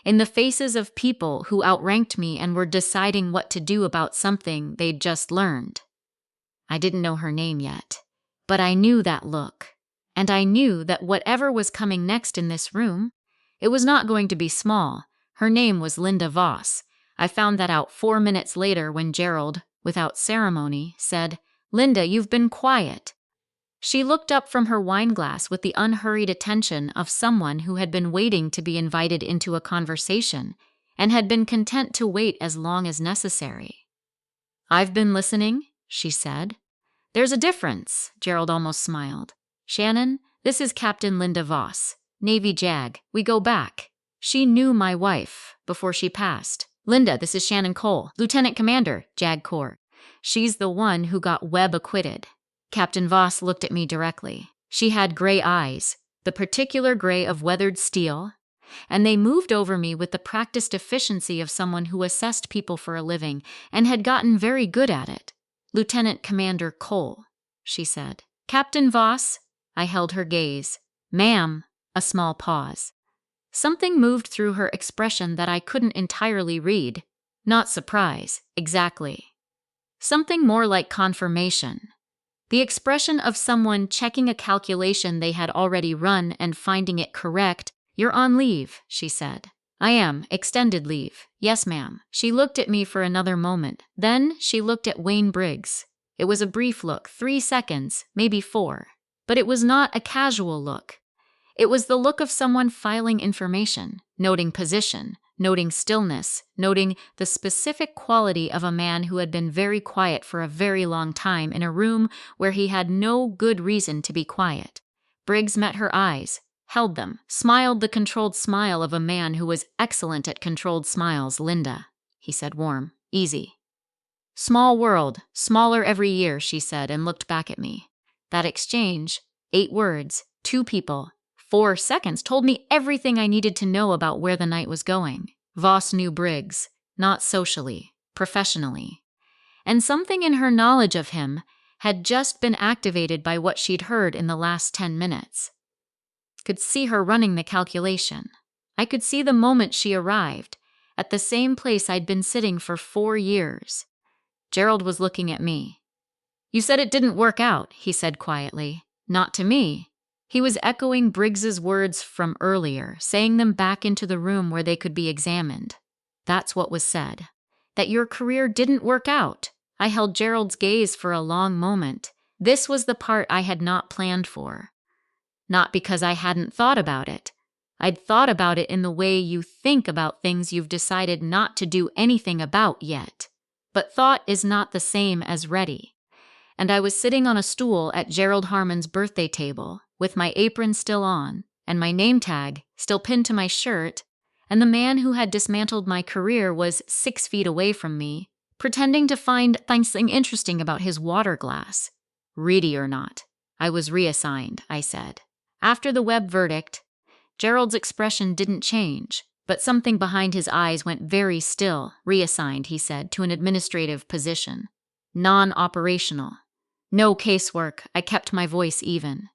in the faces of people who outranked me and were deciding what to do about something they'd just learned. I didn't know her name yet, but I knew that look, and I knew that whatever was coming next in this room, it was not going to be small. Her name was Linda Voss. I found that out 4 minutes later when Gerald, without ceremony, said, Linda, you've been quiet. She looked up from her wineglass with the unhurried attention of someone who had been waiting to be invited into a conversation and had been content to wait as long as necessary. I've been listening, she said. There's a difference, Gerald almost smiled. Shannon, this is Captain Linda Voss, Navy JAG. We go back. She knew my wife before she passed. Linda, this is Shannon Cole, Lieutenant Commander, JAG Corps. She's the one who got Webb acquitted. Captain Voss looked at me directly. She had gray eyes, the particular gray of weathered steel, and they moved over me with the practiced efficiency of someone who assessed people for a living and had gotten very good at it. Lieutenant Commander Cole, she said. Captain Voss, I held her gaze. Ma'am, a small pause. Something moved through her expression that I couldn't entirely read. Not surprise, exactly. Something more like confirmation. The expression of someone checking a calculation they had already run and finding it correct. You're on leave, she said. I am, extended leave. Yes, ma'am. She looked at me for another moment. Then she looked at Wayne Briggs. It was a brief look, 3 seconds, maybe 4. But it was not a casual look. It was the look of someone filing information, noting position, noting stillness, noting the specific quality of a man who had been very quiet for a very long time in a room where he had no good reason to be quiet. Briggs met her eyes, held them, smiled the controlled smile of a man who was excellent at controlled smiles. "Linda," he said, warm, easy. "Small world, smaller every year," she said, and looked back at me. That exchange, 8 words, 2 people, 4 seconds, told me everything I needed to know about where the night was going. Voss knew Briggs, not socially, professionally. And something in her knowledge of him had just been activated by what she'd heard in the last 10 minutes. Could see her running the calculation. I could see the moment she arrived, at the same place I'd been sitting for 4 years. Gerald was looking at me. "You said it didn't work out," he said quietly. "Not to me." He was echoing Briggs's words from earlier, saying them back into the room where they could be examined. That's what was said. That your career didn't work out. I held Gerald's gaze for a long moment. This was the part I had not planned for. Not because I hadn't thought about it. I'd thought about it in the way you think about things you've decided not to do anything about yet. But thought is not the same as ready. And I was sitting on a stool at Gerald Harmon's birthday table, with my apron still on, and my name tag still pinned to my shirt, and the man who had dismantled my career was 6 feet away from me, pretending to find something interesting about his water glass. "Reedy or not, I was reassigned," I said. After the Webb verdict, Gerald's expression didn't change, but something behind his eyes went very still. "Reassigned," he said, "to an administrative position. Non-operational. No casework." I kept my voice even.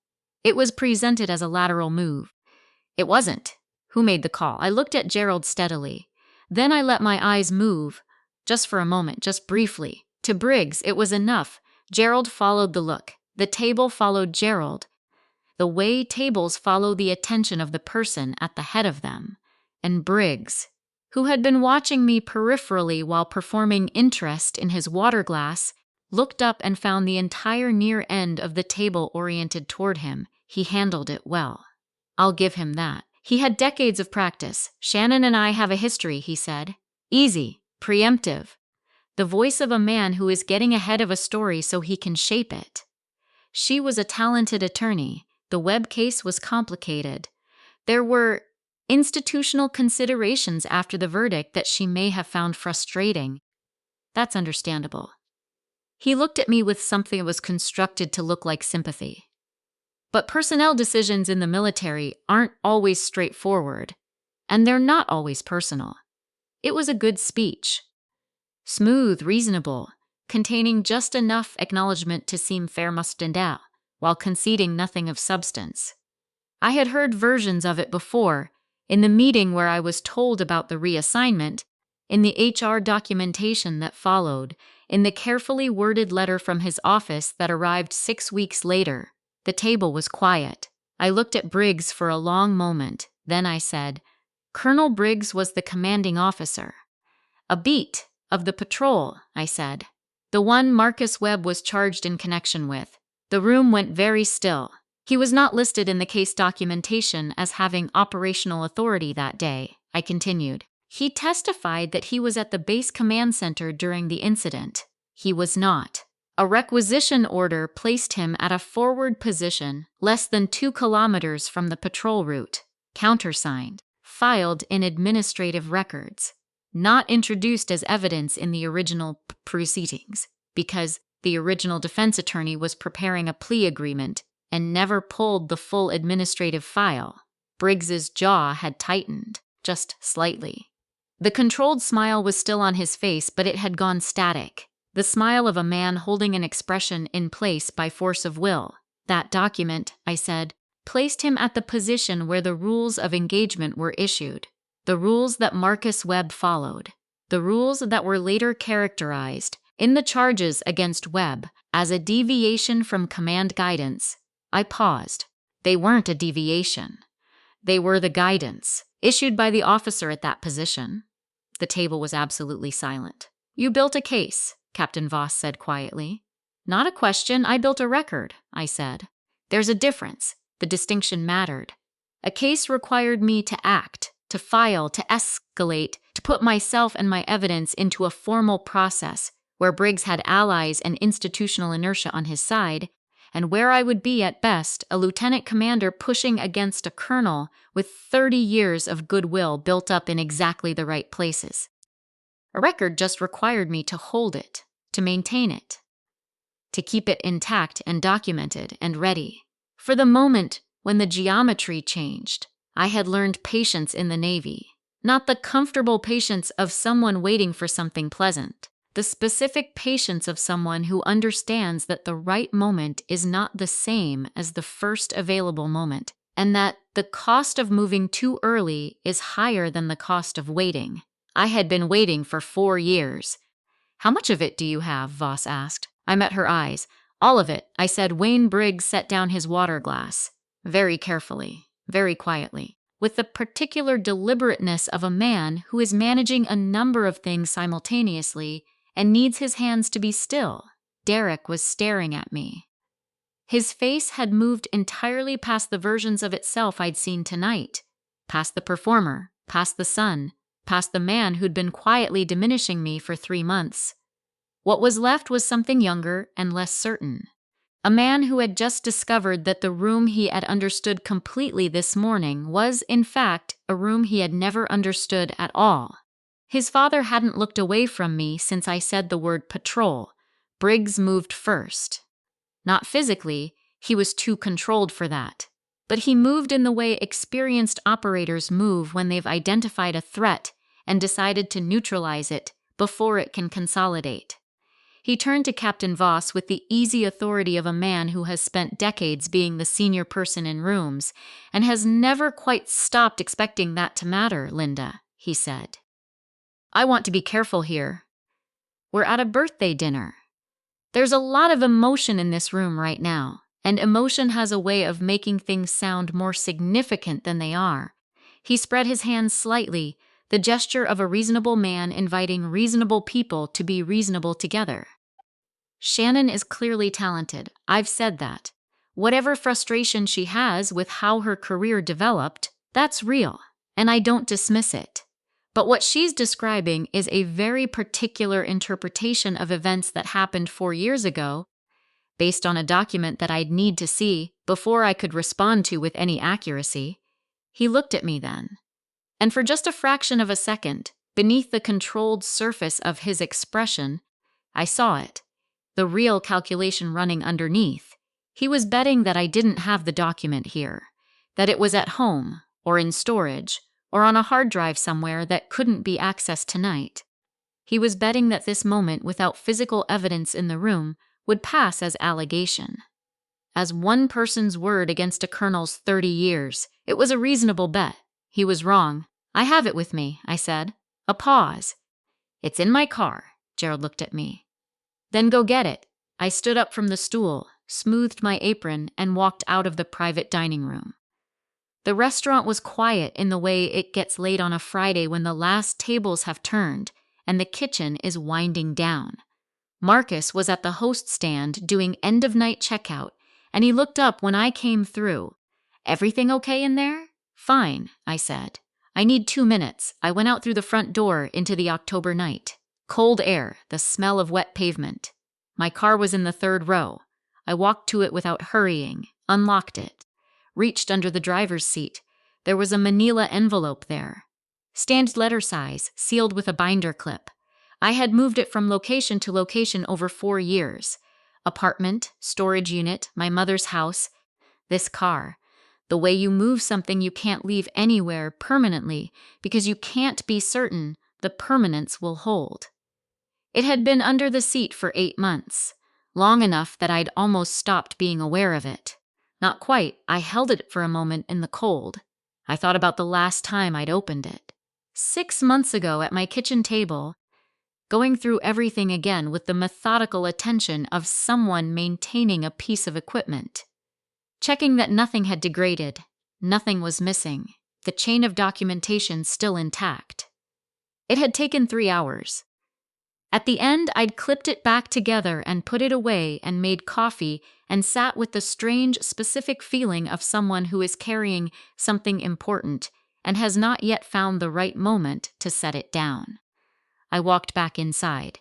"It was presented as a lateral move." "It wasn't." "Who made the call?" I looked at Gerald steadily. Then I let my eyes move, just for a moment, just briefly. To Briggs, it was enough. Gerald followed the look. The table followed Gerald. The way tables follow the attention of the person at the head of them. And Briggs, who had been watching me peripherally while performing interest in his water glass, looked up and found the entire near end of the table oriented toward him. He handled it well. I'll give him that. He had decades of practice. "Shannon and I have a history," he said. "Easy, preemptive. The voice of a man who is getting ahead of a story so he can shape it." She was a talented attorney. The Webb case was complicated. There were institutional considerations after the verdict that she may have found frustrating. That's understandable. He looked at me with something that was constructed to look like sympathy. But personnel decisions in the military aren't always straightforward, and they're not always personal. It was a good speech. Smooth, reasonable, containing just enough acknowledgement to seem fair mustandal, while conceding nothing of substance. I had heard versions of it before, in the meeting where I was told about the reassignment, in the HR documentation that followed, in the carefully worded letter from his office that arrived 6 weeks later. The table was quiet. I looked at Briggs for a long moment. Then I said, "Colonel Briggs was the commanding officer." "A beat of the patrol," I said. "The one Marcus Webb was charged in connection with." The room went very still. "He was not listed in the case documentation as having operational authority that day," I continued. "He testified that he was at the base command center during the incident." "He was not. A requisition order placed him at a forward position less than 2 kilometers from the patrol route. Countersigned. Filed in administrative records. Not introduced as evidence in the original proceedings, because the original defense attorney was preparing a plea agreement and never pulled the full administrative file." Briggs's jaw had tightened, just slightly. The controlled smile was still on his face, but it had gone static. The smile of a man holding an expression in place by force of will. "That document," I said, "placed him at the position where the rules of engagement were issued. The rules that Marcus Webb followed. The rules that were later characterized in the charges against Webb as a deviation from command guidance." I paused. They weren't a deviation. They were the guidance issued by the officer at that position. The table was absolutely silent. "You built a case," Captain Voss said quietly. "Not a question, I built a record," I said. There's a difference. The distinction mattered. A case required me to act, to file, to escalate, to put myself and my evidence into a formal process where Briggs had allies and institutional inertia on his side, and where I would be, at best, a lieutenant commander pushing against a colonel with 30 years of goodwill built up in exactly the right places. A record just required me to hold it, to maintain it, to keep it intact and documented and ready. For the moment when the geometry changed, I had learned patience in the Navy, not the comfortable patience of someone waiting for something pleasant. The specific patience of someone who understands that the right moment is not the same as the first available moment, and that the cost of moving too early is higher than the cost of waiting. I had been waiting for 4 years. "How much of it do you have?" Voss asked. I met her eyes. "All of it," I said. Wayne Briggs set down his water glass, very carefully, very quietly, with the particular deliberateness of a man who is managing a number of things simultaneously and needs his hands to be still. Derek was staring at me. His face had moved entirely past the versions of itself I'd seen tonight, past the performer, past the sun, past the man who'd been quietly diminishing me for 3 months. What was left was something younger and less certain. A man who had just discovered that the room he had understood completely this morning was, in fact, a room he had never understood at all. His father hadn't looked away from me since I said the word patrol. Briggs moved first. Not physically, he was too controlled for that. But he moved in the way experienced operators move when they've identified a threat and decided to neutralize it before it can consolidate. He turned to Captain Voss with the easy authority of a man who has spent decades being the senior person in rooms and has never quite stopped expecting that to matter, Linda, he said. "I want to be careful here. We're at a birthday dinner. There's a lot of emotion in this room right now, and emotion has a way of making things sound more significant than they are." He spread his hands slightly, the gesture of a reasonable man inviting reasonable people to be reasonable together. "Shannon is clearly talented. I've said that. Whatever frustration she has with how her career developed, that's real, and I don't dismiss it. But what she's describing is a very particular interpretation of events that happened 4 years ago, based on a document that I'd need to see before I could respond to with any accuracy." He looked at me then, and for just a fraction of a second, beneath the controlled surface of his expression, I saw it, the real calculation running underneath. He was betting that I didn't have the document here, that it was at home, or in storage, or on a hard drive somewhere that couldn't be accessed tonight. He was betting that this moment without physical evidence in the room would pass as allegation. As one person's word against a colonel's 30 years, it was a reasonable bet. He was wrong. "I have it with me," I said. A pause. "It's in my car." Gerald looked at me. "Then go get it." I stood up from the stool, smoothed my apron, and walked out of the private dining room. The restaurant was quiet in the way it gets late on a Friday when the last tables have turned and the kitchen is winding down. Marcus was at the host stand doing end-of-night checkout, and he looked up when I came through. "Everything okay in there?" "Fine," I said. "I need 2 minutes." I went out through the front door into the October night. Cold air, the smell of wet pavement. My car was in the 3rd row. I walked to it without hurrying, unlocked it, reached under the driver's seat. There was a manila envelope there. Standard letter size, sealed with a binder clip. I had moved it from location to location over 4 years. Apartment, storage unit, my mother's house, this car. The way you move something you can't leave anywhere permanently because you can't be certain the permanence will hold. It had been under the seat for 8 months, long enough that I'd almost stopped being aware of it. Not quite. I held it for a moment in the cold. I thought about the last time I'd opened it. 6 months ago at my kitchen table, going through everything again with the methodical attention of someone maintaining a piece of equipment. Checking that nothing had degraded, nothing was missing, the chain of documentation still intact. It had taken 3 hours. At the end, I'd clipped it back together and put it away and made coffee and sat with the strange, specific feeling of someone who is carrying something important and has not yet found the right moment to set it down. I walked back inside.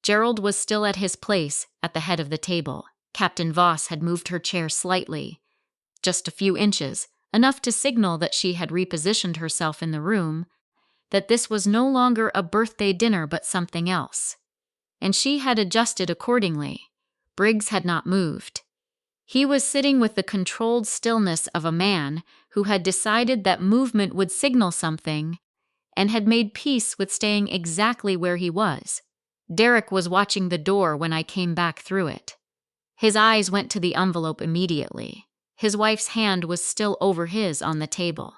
Gerald was still at his place at the head of the table. Captain Voss had moved her chair slightly, just a few inches, enough to signal that she had repositioned herself in the room, that this was no longer a birthday dinner but something else. And she had adjusted accordingly. Briggs had not moved. He was sitting with the controlled stillness of a man who had decided that movement would signal something and had made peace with staying exactly where he was. Derek was watching the door when I came back through it. His eyes went to the envelope immediately. His wife's hand was still over his on the table.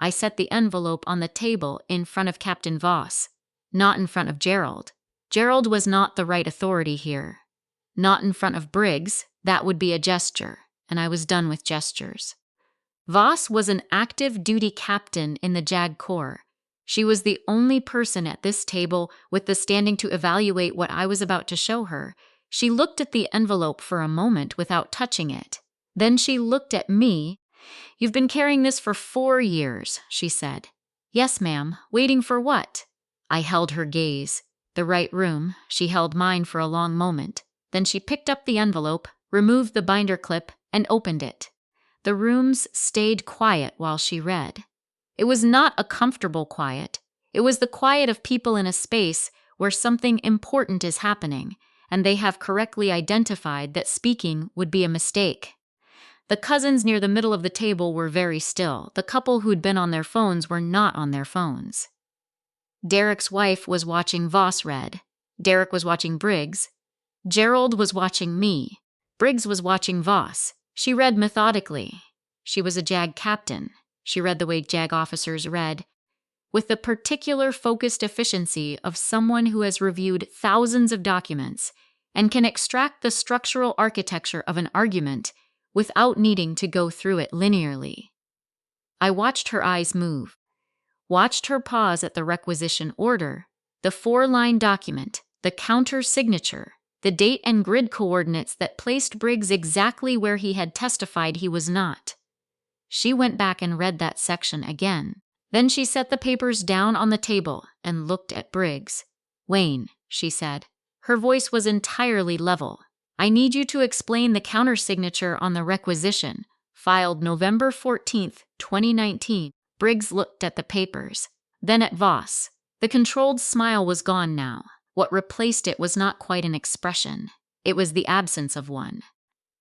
I set the envelope on the table in front of Captain Voss, not in front of Gerald. Gerald was not the right authority here. Not in front of Briggs, that would be a gesture, and I was done with gestures. Voss was an active duty captain in the JAG Corps. She was the only person at this table with the standing to evaluate what I was about to show her. She looked at the envelope for a moment without touching it. Then she looked at me. "You've been carrying this for 4 years, she said. "Yes, ma'am. Waiting for what?" I held her gaze. The right room. She held mine for a long moment. Then she picked up the envelope, removed the binder clip, and opened it. The rooms stayed quiet while she read. It was not a comfortable quiet. It was the quiet of people in a space where something important is happening, and they have correctly identified that speaking would be a mistake. The cousins near the middle of the table were very still. The couple who'd been on their phones were not on their phones. Derek's wife was watching Voss read. Derek was watching Briggs. Gerald was watching me. Briggs was watching Voss. She read methodically. She was a JAG captain. She read the way JAG officers read, with the particular focused efficiency of someone who has reviewed thousands of documents and can extract the structural architecture of an argument without needing to go through it linearly. I watched her eyes move, watched her pause at the requisition order, the 4-line document, the counter signature, the date and grid coordinates that placed Briggs exactly where he had testified he was not. She went back and read that section again. Then she set the papers down on the table and looked at Briggs. "Wayne," she said. Her voice was entirely level. "I need you to explain the countersignature on the requisition, filed November 14th, 2019. Briggs looked at the papers, then at Voss. The controlled smile was gone now. What replaced it was not quite an expression. It was the absence of one.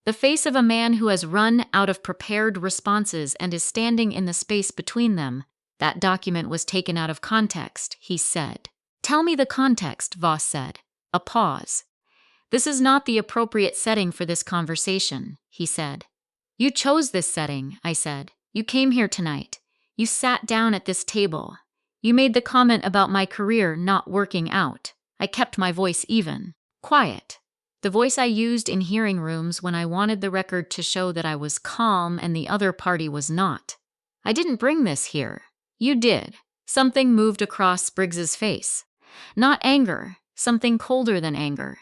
The face of a man who has run out of prepared responses and is standing in the space between them. That document was taken out of context, he said. "Tell me the context," Voss said. A pause. "This is not the appropriate setting for this conversation," he said. "You chose this setting," I said. "You came here tonight. You sat down at this table. You made the comment about my career not working out." I kept my voice even. Quiet. The voice I used in hearing rooms when I wanted the record to show that I was calm and the other party was not. "I didn't bring this here." "You did." Something moved across Briggs's face. Not anger, something colder than anger.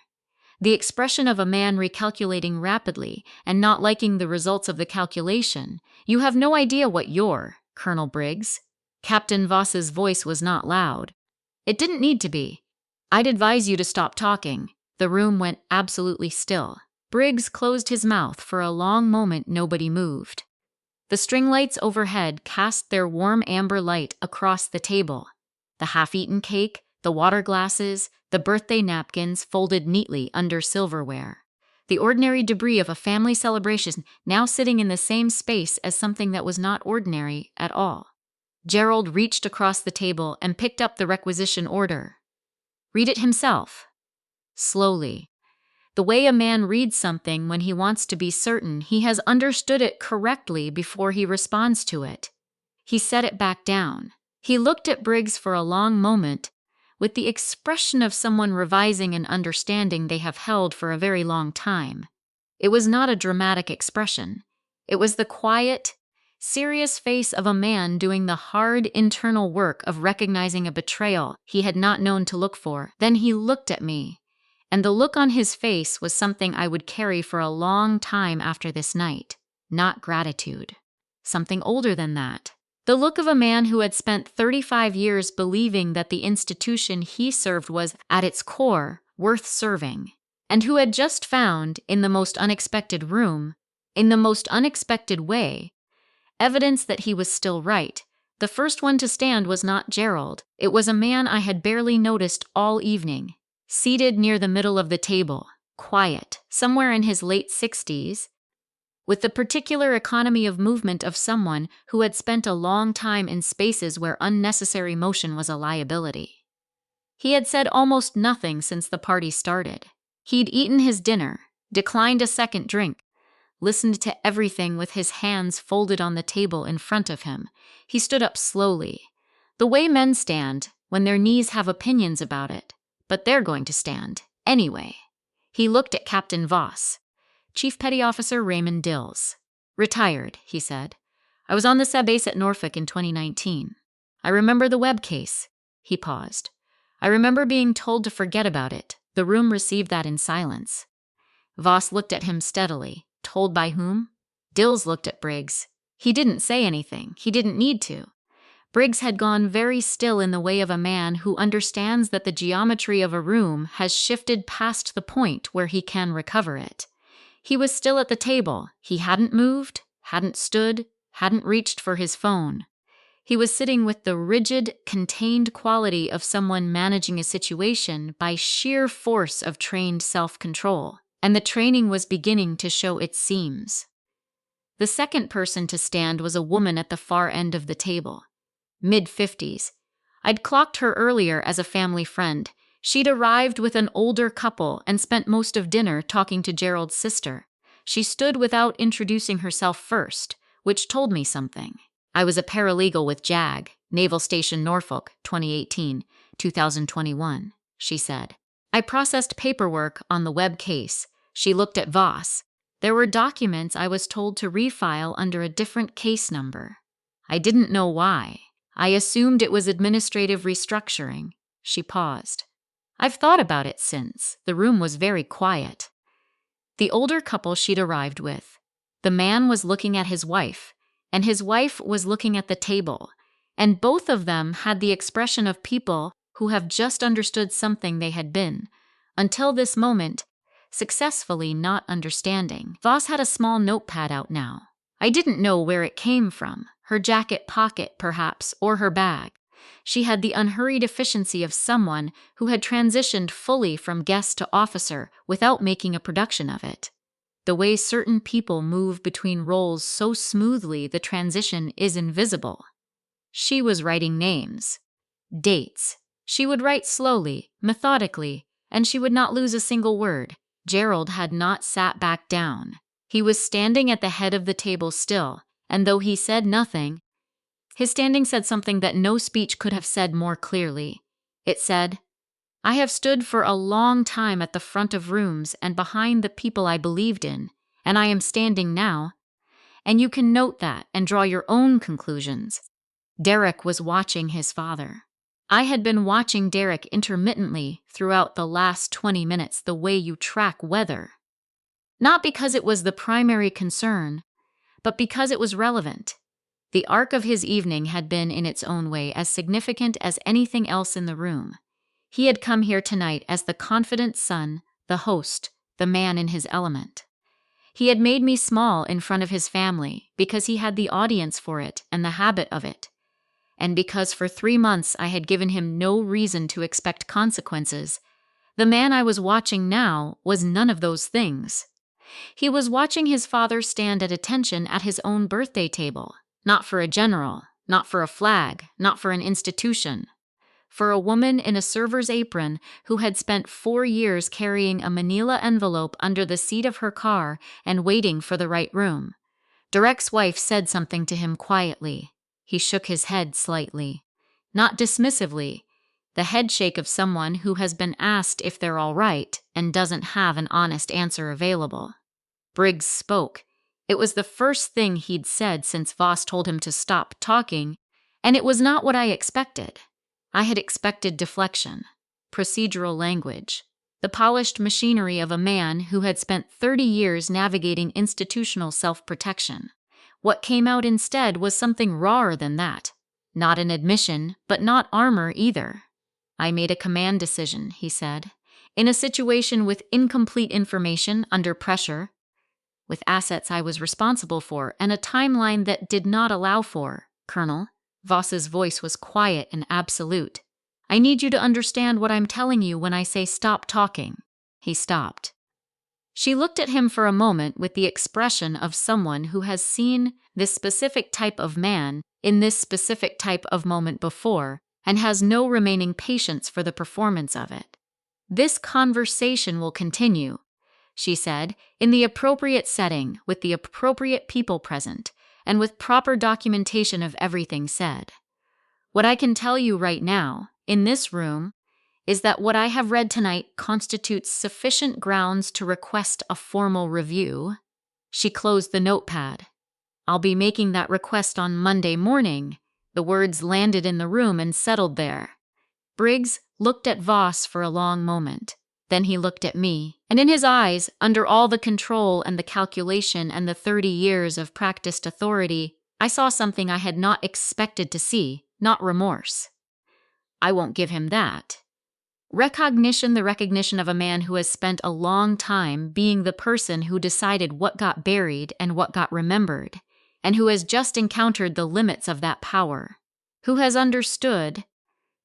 The expression of a man recalculating rapidly and not liking the results of the calculation. "You have no idea what you're, Colonel Briggs." Captain Voss's voice was not loud. "It didn't need to be. I'd advise you to stop talking." The room went absolutely still. Briggs closed his mouth. For a long moment nobody moved. The string lights overhead cast their warm amber light across the table. The half-eaten cake, the water glasses, the birthday napkins folded neatly under silverware. The ordinary debris of a family celebration now sitting in the same space as something that was not ordinary at all. Gerald reached across the table and picked up the requisition order. "Read it himself." Slowly. The way a man reads something when he wants to be certain he has understood it correctly before he responds to it. He set it back down. He looked at Briggs for a long moment with the expression of someone revising an understanding they have held for a very long time. It was not a dramatic expression. It was the quiet, serious face of a man doing the hard internal work of recognizing a betrayal he had not known to look for. Then he looked at me, and the look on his face was something I would carry for a long time after this night. Not gratitude. Something older than that. The look of a man who had spent 35 years believing that the institution he served was, at its core, worth serving, and who had just found, in the most unexpected room, in the most unexpected way, evidence that he was still right. The first one to stand was not Gerald. It was a man I had barely noticed all evening, seated near the middle of the table, quiet, somewhere in his late 60s, with the particular economy of movement of someone who had spent a long time in spaces where unnecessary motion was a liability. He had said almost nothing since the party started. He'd eaten his dinner, declined a second drink, listened to everything with his hands folded on the table in front of him. He stood up slowly, the way men stand when their knees have opinions about it, but they're going to stand anyway. He looked at Captain Voss. Chief Petty Officer Raymond Dills. Retired, he said. I was on the sub base at Norfolk in 2019. I remember the Webb case. He paused. I remember being told to forget about it. The room received that in silence. Voss looked at him steadily. Told by whom? Dills looked at Briggs. He didn't say anything. He didn't need to. Briggs had gone very still in the way of a man who understands that the geometry of a room has shifted past the point where he can recover it. He was still at the table. He hadn't moved, hadn't stood, hadn't reached for his phone. He was sitting with the rigid, contained quality of someone managing a situation by sheer force of trained self-control, and the training was beginning to show its seams. The second person to stand was a woman at the far end of the table, mid-50s. I'd clocked her earlier as a family friend. She'd arrived with an older couple and spent most of dinner talking to Gerald's sister. She stood without introducing herself first, which told me something. I was a paralegal with JAG, Naval Station Norfolk, 2018-2021, she said. I processed paperwork on the Webb case. She looked at Voss. There were documents I was told to refile under a different case number. I didn't know why. I assumed it was administrative restructuring. She paused. I've thought about it since. The room was very quiet. The older couple she'd arrived with. The man was looking at his wife, and his wife was looking at the table, and both of them had the expression of people who have just understood something they had been, until this moment, successfully not understanding. Voss had a small notepad out now. I didn't know where it came from, her jacket pocket perhaps, or her bag. She had the unhurried efficiency of someone who had transitioned fully from guest to officer without making a production of it. The way certain people move between roles so smoothly the transition is invisible. She was writing names, dates. She would write slowly, methodically, and she would not lose a single word. Gerald had not sat back down. He was standing at the head of the table still, and though he said nothing, his standing said something that no speech could have said more clearly. It said, I have stood for a long time at the front of rooms and behind the people I believed in, and I am standing now. And you can note that and draw your own conclusions. Derek was watching his father. I had been watching Derek intermittently throughout the last 20 minutes the way you track weather. Not because it was the primary concern, but because it was relevant. The arc of his evening had been in its own way as significant as anything else in the room. He had come here tonight as the confident son, the host, the man in his element. He had made me small in front of his family because he had the audience for it and the habit of it, and because for 3 months I had given him no reason to expect consequences. The man I was watching now was none of those things. He was watching his father stand at attention at his own birthday table, not for a general, not for a flag, not for an institution. For a woman in a server's apron who had spent 4 years carrying a manila envelope under the seat of her car and waiting for the right room. Derek's wife said something to him quietly. He shook his head slightly, not dismissively, the head shake of someone who has been asked if they're all right and doesn't have an honest answer available. Briggs spoke. It was the first thing he'd said since Voss told him to stop talking, and it was not what I expected. I had expected deflection, procedural language, the polished machinery of a man who had spent 30 years navigating institutional self-protection. What came out instead was something rawer than that. Not an admission, but not armor either. I made a command decision, he said. In a situation with incomplete information, under pressure, with assets I was responsible for, and a timeline that did not allow for, Colonel. Voss's voice was quiet and absolute. I need you to understand what I'm telling you when I say stop talking. He stopped. She looked at him for a moment with the expression of someone who has seen this specific type of man in this specific type of moment before and has no remaining patience for the performance of it. This conversation will continue, she said, in the appropriate setting, with the appropriate people present, and with proper documentation of everything said. What I can tell you right now, in this room, is that what I have read tonight constitutes sufficient grounds to request a formal review. She closed the notepad. I'll be making that request on Monday morning. The words landed in the room and settled there. Briggs looked at Voss for a long moment. Then he looked at me, and in his eyes, under all the control and the calculation and the 30 years of practiced authority, I saw something I had not expected to see, not remorse. I won't give him that. The recognition of a man who has spent a long time being the person who decided what got buried and what got remembered, and who has just encountered the limits of that power, who has understood,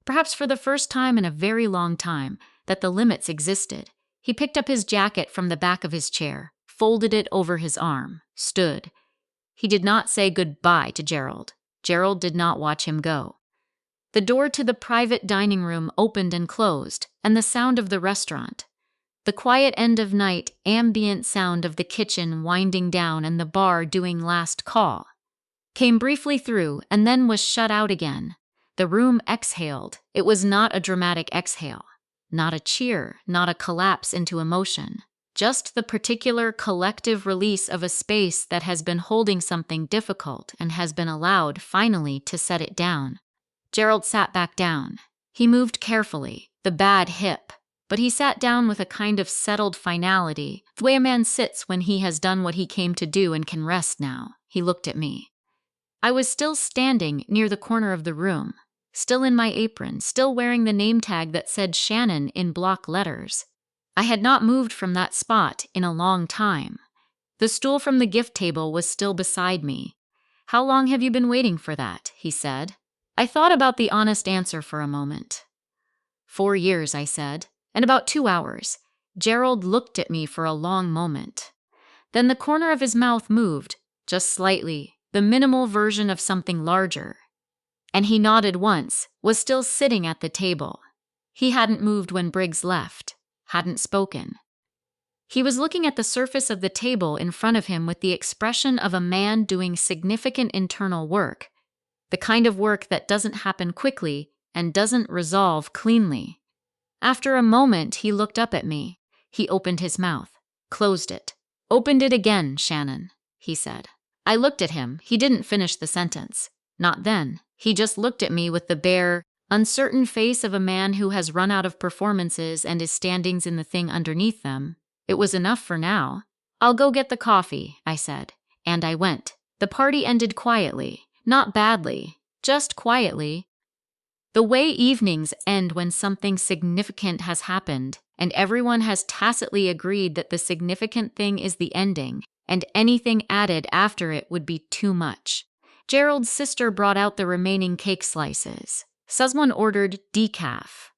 perhaps for the first time in a very long time, that the limits existed. He picked up his jacket from the back of his chair, folded it over his arm, stood. He did not say goodbye to Gerald. Gerald did not watch him go. The door to the private dining room opened and closed, and the sound of the restaurant, the quiet end of night, ambient sound of the kitchen winding down and the bar doing last call, came briefly through and then was shut out again. The room exhaled. It was not a dramatic exhale, not a cheer, not a collapse into emotion, just the particular collective release of a space that has been holding something difficult and has been allowed finally to set it down. Gerald sat back down. He moved carefully, the bad hip, but he sat down with a kind of settled finality, the way a man sits when he has done what he came to do and can rest now. He looked at me. I was still standing near the corner of the room, still in my apron, still wearing the name tag that said Shannon in block letters. I had not moved from that spot in a long time. The stool from the gift table was still beside me. How long have you been waiting for that? He said. I thought about the honest answer for a moment. 4 years, I said, and about 2 hours. Gerald looked at me for a long moment. Then the corner of his mouth moved, just slightly, the minimal version of something larger. And he nodded once, was still sitting at the table. He hadn't moved when Briggs left, hadn't spoken. He was looking at the surface of the table in front of him with the expression of a man doing significant internal work, the kind of work that doesn't happen quickly and doesn't resolve cleanly. After a moment, he looked up at me. He opened his mouth, closed it. Opened it again, Shannon, he said. I looked at him. He didn't finish the sentence. Not then. He just looked at me with the bare, uncertain face of a man who has run out of performances and is standing in the thing underneath them. It was enough for now. I'll go get the coffee, I said. And I went. The party ended quietly. Not badly, just quietly. The way evenings end when something significant has happened, and everyone has tacitly agreed that the significant thing is the ending, and anything added after it would be too much. Gerald's sister brought out the remaining cake slices. Someone ordered decaf.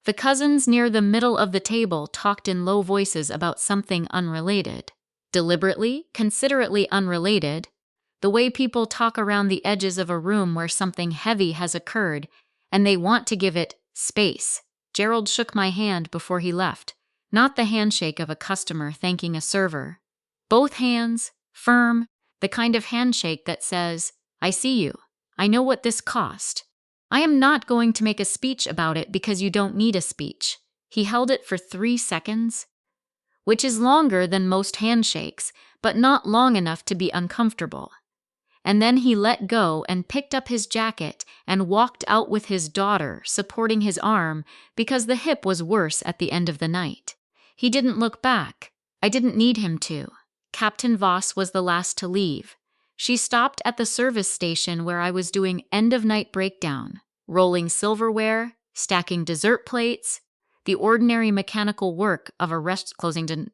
The cousins near the middle of the table talked in low voices about something unrelated. Deliberately, considerately unrelated, the way people talk around the edges of a room where something heavy has occurred, and they want to give it space. Gerald shook my hand before he left, not the handshake of a customer thanking a server. Both hands, firm, the kind of handshake that says, I see you. I know what this cost. I am not going to make a speech about it because you don't need a speech. He held it for 3 seconds. which is longer than most handshakes, but not long enough to be uncomfortable. And then he let go and picked up his jacket and walked out with his daughter, supporting his arm because the hip was worse at the end of the night. He didn't look back. I didn't need him to. Captain Voss was the last to leave. She stopped at the service station where I was doing end-of-night breakdown, rolling silverware, stacking dessert plates, the ordinary mechanical work of a rest closing.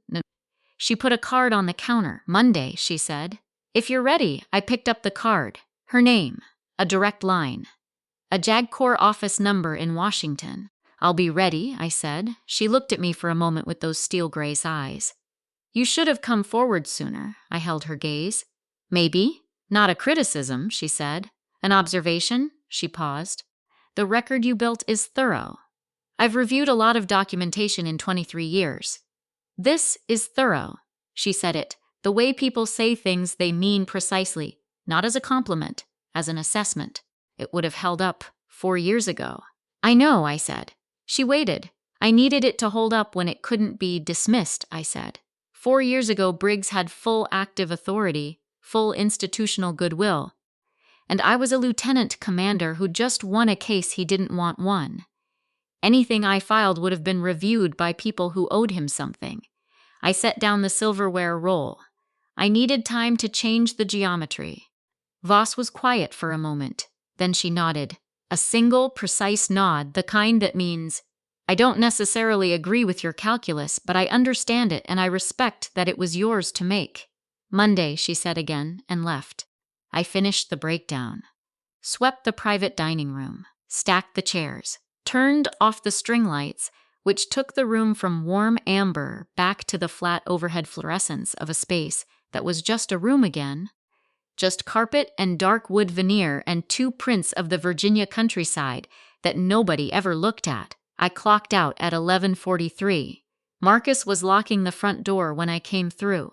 She put a card on the counter. Monday, she said. If you're ready, I picked up the card. Her name, a direct line, a JAG Corps office number in Washington. I'll be ready, I said. She looked at me for a moment with those steel gray eyes. You should have come forward sooner. I held her gaze. Maybe. Not a criticism, she said. An observation? She paused. The record you built is thorough. I've reviewed a lot of documentation in 23 years. This is thorough. She said it. The way people say things they mean precisely, not as a compliment, as an assessment. It would have held up 4 years ago. I know, I said. She waited. I needed it to hold up when it couldn't be dismissed, I said. 4 years ago, Briggs had full active authority, full institutional goodwill. And I was a lieutenant commander who just won a case he didn't want won. Anything I filed would have been reviewed by people who owed him something. I set down the silverware roll. I needed time to change the geometry. Voss was quiet for a moment. Then she nodded. A single, precise nod, the kind that means, I don't necessarily agree with your calculus, but I understand it and I respect that it was yours to make. Monday, she said again, and left. I finished the breakdown. Swept the private dining room. Stacked the chairs. Turned off the string lights, which took the room from warm amber back to the flat overhead fluorescence of a space that was just a room again. Just carpet and dark wood veneer and 2 prints of the Virginia countryside that nobody ever looked at. I clocked out at 11:43. Marcus was locking the front door when I came through.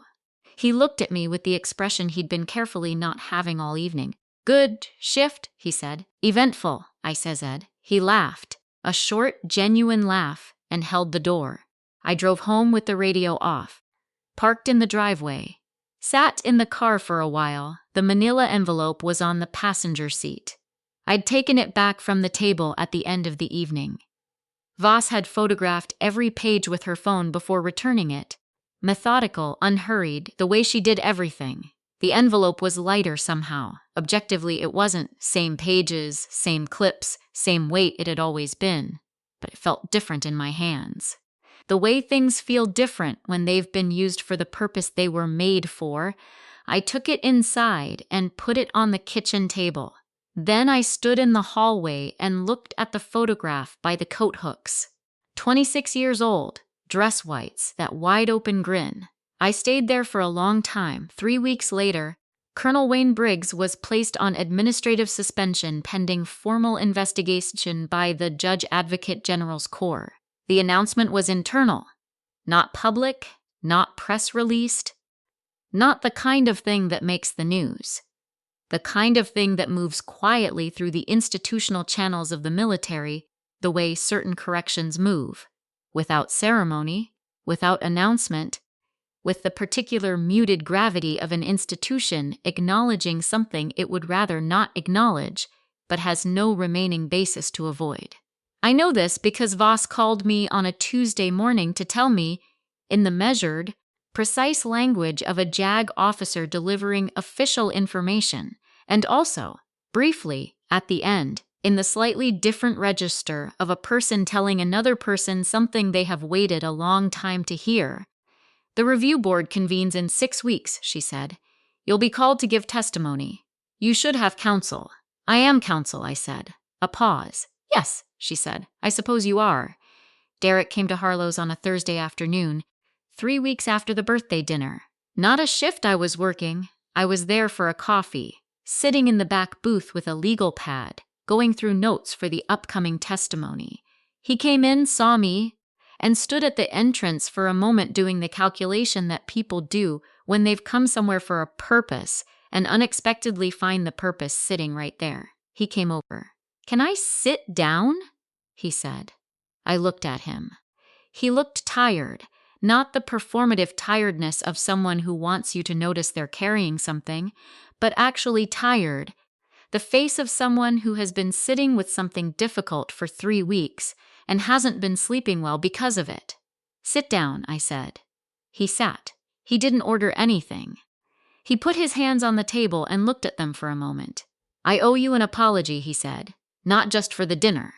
He looked at me with the expression he'd been carefully not having all evening. Good shift, he said. Eventful, I said. He laughed, a short, genuine laugh, and held the door. I drove home with the radio off. Parked in the driveway. Sat in the car for a while. The manila envelope was on the passenger seat. I'd taken it back from the table at the end of the evening. Voss had photographed every page with her phone before returning it. Methodical, unhurried, the way she did everything. The envelope was lighter somehow. Objectively, it wasn't. Same pages, same clips, same weight it had always been. But it felt different in my hands. The way things feel different when they've been used for the purpose they were made for. I took it inside and put it on the kitchen table. Then I stood in the hallway and looked at the photograph by the coat hooks. 26 years old, dress whites, that wide-open grin. I stayed there for a long time. 3 weeks later, Colonel Wayne Briggs was placed on administrative suspension pending formal investigation by the Judge Advocate General's Corps. The announcement was internal, not public, not press released, not the kind of thing that makes the news. The kind of thing that moves quietly through the institutional channels of the military, the way certain corrections move, without ceremony, without announcement, with the particular muted gravity of an institution acknowledging something it would rather not acknowledge, but has no remaining basis to avoid. I know this because Voss called me on a Tuesday morning to tell me, in the measured, precise language of a JAG officer delivering official information, and also, briefly, at the end, in the slightly different register of a person telling another person something they have waited a long time to hear. The review board convenes in 6 weeks, she said. You'll be called to give testimony. You should have counsel. I am counsel, I said. A pause. Yes, she said. I suppose you are. Derek came to Harlow's on a Thursday afternoon, 3 weeks after the birthday dinner. Not a shift I was working. I was there for a coffee, sitting in the back booth with a legal pad, going through notes for the upcoming testimony. He came in, saw me, and stood at the entrance for a moment doing the calculation that people do when they've come somewhere for a purpose and unexpectedly find the purpose sitting right there. He came over. Can I sit down? He said. I looked at him. He looked tired, Not the performative tiredness of someone who wants you to notice they're carrying something, but actually tired. The face of someone who has been sitting with something difficult for 3 weeks and hasn't been sleeping well because of it. "Sit down," I said. He sat. He didn't order anything. He put his hands on the table and looked at them for a moment. "I owe you an apology," he said. "Not just for the dinner.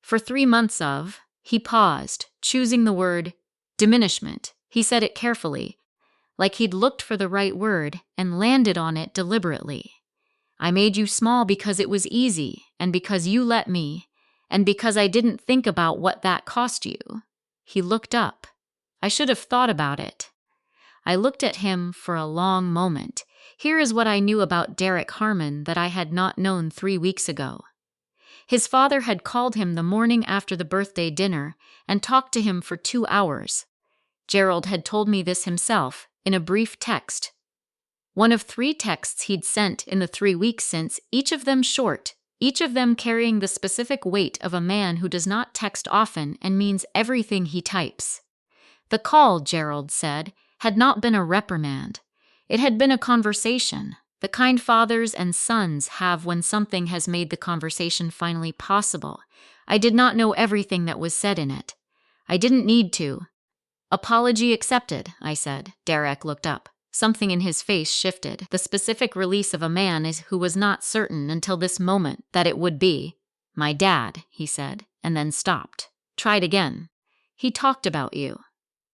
For 3 months of—" He paused, choosing the word diminishment. He said it carefully, like he'd looked for the right word and landed on it deliberately. "I made you small because it was easy, and because you let me, and because I didn't think about what that cost you." He looked up. I should have thought about it. I looked at him for a long moment. Here is what I knew about Derek Harmon that I had not known 3 weeks ago. His father had called him the morning after the birthday dinner and talked to him for 2 hours. Gerald had told me this himself in a brief text. One of 3 texts he'd sent in the 3 weeks since, each of them short, each of them carrying the specific weight of a man who does not text often and means everything he types. The call, Gerald said, had not been a reprimand. It had been a conversation, the kind fathers and sons have when something has made the conversation finally possible. I did not know everything that was said in it. I didn't need to. "Apology accepted," I said. Derek looked up. Something in his face shifted, the specific release of a man who was not certain until this moment that it would be. "My dad," he said, and then stopped. "Tried again. He talked about you."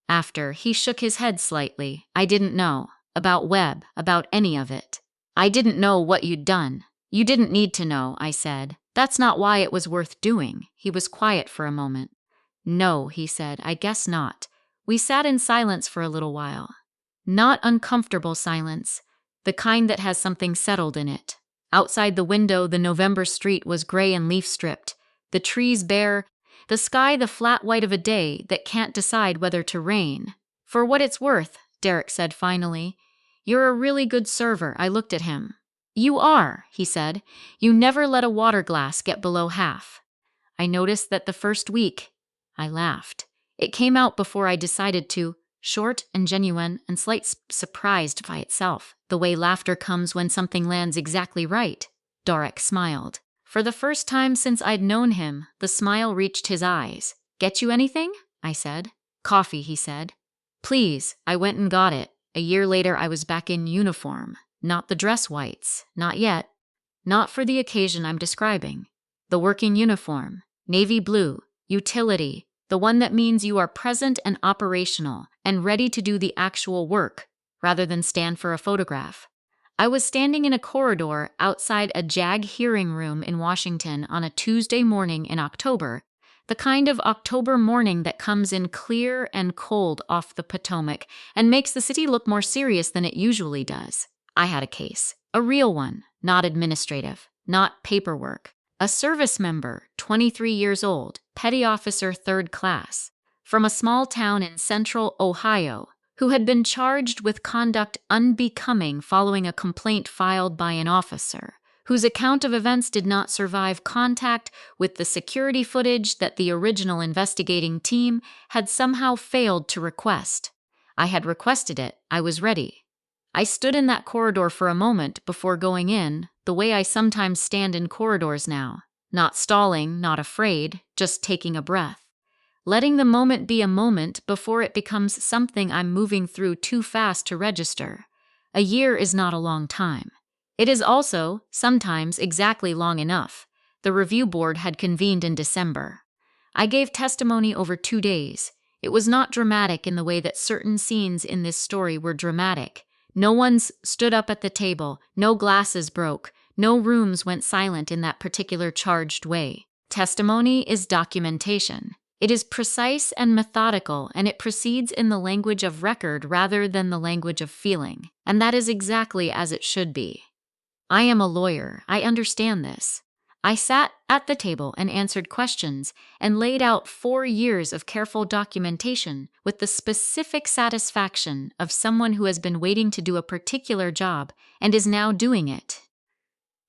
After, he shook his head slightly. "I didn't know. About Webb, about any of it. I didn't know what you'd done." "You didn't need to know," I said. "That's not why it was worth doing." He was quiet for a moment. "No," he said, "I guess not." We sat in silence for a little while. Not uncomfortable silence, the kind that has something settled in it. Outside the window, the November street was gray and leaf-stripped, the trees bare, the sky the flat white of a day that can't decide whether to rain. "For what it's worth," Derek said finally, "you're a really good server." I looked at him. "You are," he said. "You never let a water glass get below half." I noticed that the first week. I laughed. It came out before I decided to, short and genuine and surprised by itself, the way laughter comes when something lands exactly right. Derek smiled. For the first time since I'd known him, the smile reached his eyes. "Get you anything?" I said. "Coffee," he said. "Please." I went and got it. A year later I was back in uniform. Not the dress whites. Not yet. Not for the occasion I'm describing. The working uniform. Navy blue. Utility. The one that means you are present and operational and ready to do the actual work, rather than stand for a photograph. I was standing in a corridor outside a JAG hearing room in Washington on a Tuesday morning in October, the kind of October morning that comes in clear and cold off the Potomac and makes the city look more serious than it usually does. I had a case, a real one, not administrative, not paperwork. A service member, 23 years old, petty officer 3rd class, from a small town in central Ohio, who had been charged with conduct unbecoming following a complaint filed by an officer, whose account of events did not survive contact with the security footage that the original investigating team had somehow failed to request. I had requested it. I was ready. I stood in that corridor for a moment before going in, the way I sometimes stand in corridors now, not stalling, not afraid, just taking a breath. Letting the moment be a moment before it becomes something I'm moving through too fast to register. A year is not a long time. It is also, sometimes, exactly long enough. The review board had convened in December. I gave testimony over 2 days. It was not dramatic in the way that certain scenes in this story were dramatic. No one's stood up at the table, no glasses broke, no rooms went silent in that particular charged way. Testimony is documentation. It is precise and methodical, and it proceeds in the language of record rather than the language of feeling. And that is exactly as it should be. I am a lawyer. I understand this. I sat at the table and answered questions and laid out 4 years of careful documentation with the specific satisfaction of someone who has been waiting to do a particular job and is now doing it.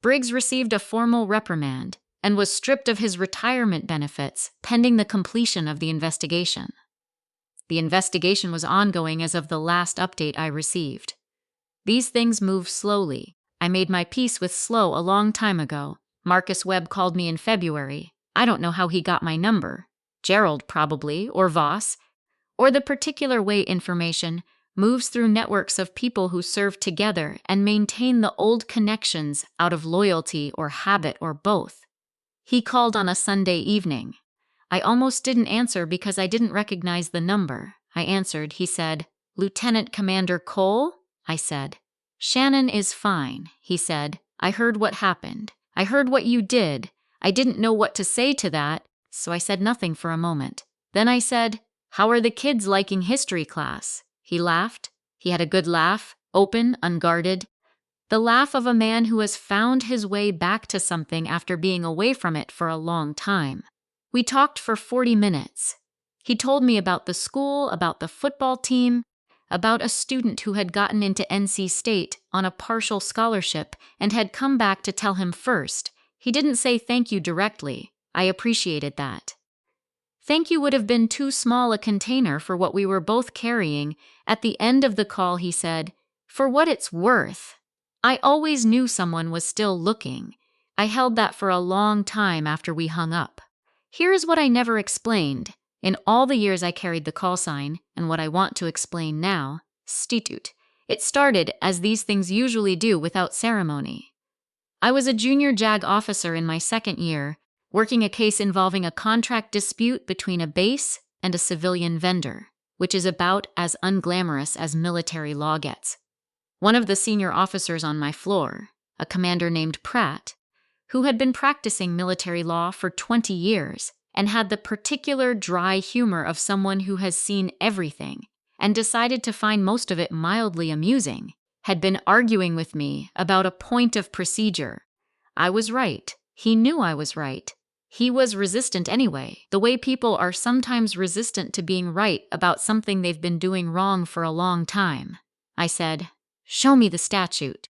Briggs received a formal reprimand and was stripped of his retirement benefits pending the completion of the investigation. The investigation was ongoing as of the last update I received. These things move slowly. I made my peace with slow a long time ago. Marcus Webb called me in February. I don't know how he got my number. Gerald probably, or Voss, or the particular way information moves through networks of people who serve together and maintain the old connections out of loyalty or habit or both. He called on a Sunday evening. I almost didn't answer because I didn't recognize the number. I answered. He said, "Lieutenant Commander Cole?" I said. "Shannon is fine," he said. "I heard what happened. I heard what you did. I didn't know what to say to that, so I said nothing for a moment. Then I said, 'How are the kids liking history class?' He laughed. He had a good laugh, open, unguarded. The laugh of a man who has found his way back to something after being away from it for a long time. We talked for 40 minutes. He told me about the school, about the football team, about a student who had gotten into NC State on a partial scholarship and had come back to tell him first. He didn't say thank you directly. I appreciated that. Thank you would have been too small a container for what we were both carrying. At the end of the call, he said, "For what it's worth." I always knew someone was still looking. I held that for a long time after we hung up. Here is what I never explained. In all the years I carried the call sign, and what I want to explain now, stitut. It started, as these things usually do, without ceremony. I was a junior JAG officer in my second year, working a case involving a contract dispute between a base and a civilian vendor, which is about as unglamorous as military law gets. One of the senior officers on my floor, a commander named Pratt, who had been practicing military law for 20 years and had the particular dry humor of someone who has seen everything and decided to find most of it mildly amusing, had been arguing with me about a point of procedure. I was right. He knew I was right. He was resistant anyway, the way people are sometimes resistant to being right about something they've been doing wrong for a long time. I said, "Show me the statute."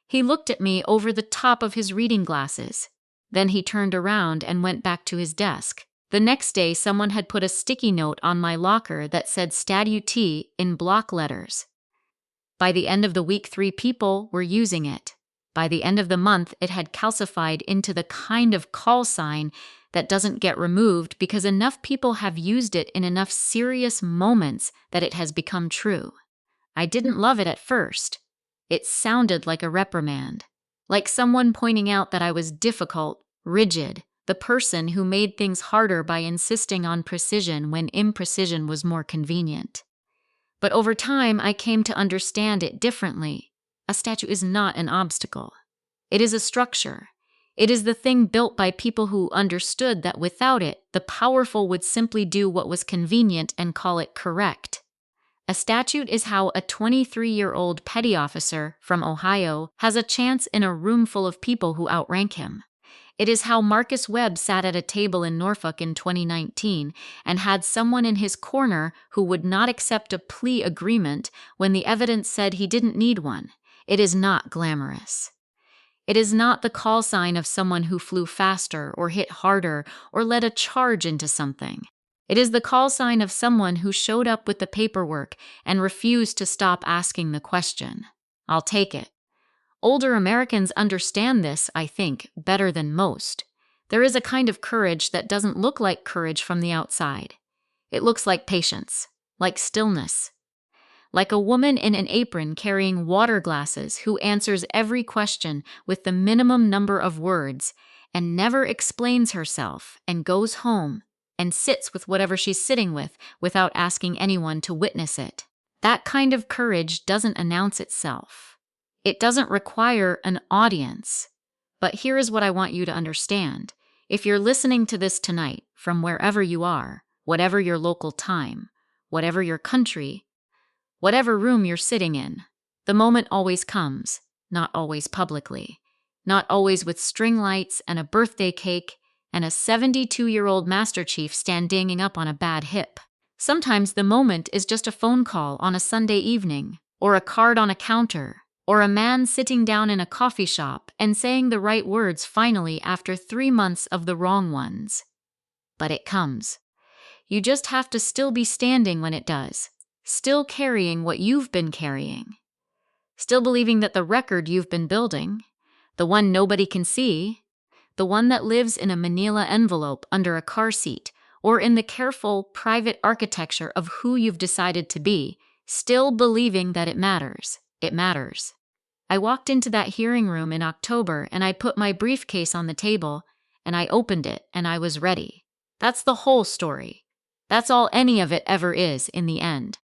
He looked at me over the top of his reading glasses. Then he turned around and went back to his desk. The next day, someone had put a sticky note on my locker that said Statut in block letters. By the end of the week, 3 people were using it. By the end of the month, it had calcified into the kind of call sign that doesn't get removed because enough people have used it in enough serious moments that it has become true. I didn't love it at first. It sounded like a reprimand, like someone pointing out that I was difficult, rigid, the person who made things harder by insisting on precision when imprecision was more convenient. But over time, I came to understand it differently. A statue is not an obstacle. It is a structure. It is the thing built by people who understood that without it, the powerful would simply do what was convenient and call it correct. A statute is how a 23-year-old petty officer from Ohio has a chance in a room full of people who outrank him. It is how Marcus Webb sat at a table in Norfolk in 2019 and had someone in his corner who would not accept a plea agreement when the evidence said he didn't need one. It is not glamorous. It is not the call sign of someone who flew faster or hit harder or led a charge into something. It is the call sign of someone who showed up with the paperwork and refused to stop asking the question. I'll take it. Older Americans understand this, I think, better than most. There is a kind of courage that doesn't look like courage from the outside. It looks like patience, like stillness, like a woman in an apron carrying water glasses who answers every question with the minimum number of words and never explains herself and goes home and sits with whatever she's sitting with without asking anyone to witness it. That kind of courage doesn't announce itself. It doesn't require an audience. But here is what I want you to understand. If you're listening to this tonight, from wherever you are, whatever your local time, whatever your country, whatever room you're sitting in, the moment always comes, not always publicly, not always with string lights and a birthday cake and a 72-year-old Master Chief standing up on a bad hip. Sometimes the moment is just a phone call on a Sunday evening, or a card on a counter, or a man sitting down in a coffee shop and saying the right words finally after 3 months of the wrong ones. But it comes. You just have to still be standing when it does. Still carrying what you've been carrying. Still believing that the record you've been building, the one nobody can see, the one that lives in a manila envelope under a car seat, or in the careful, private architecture of who you've decided to be, still believing that it matters. It matters. I walked into that hearing room in October and I put my briefcase on the table and I opened it and I was ready. That's the whole story. That's all any of it ever is in the end.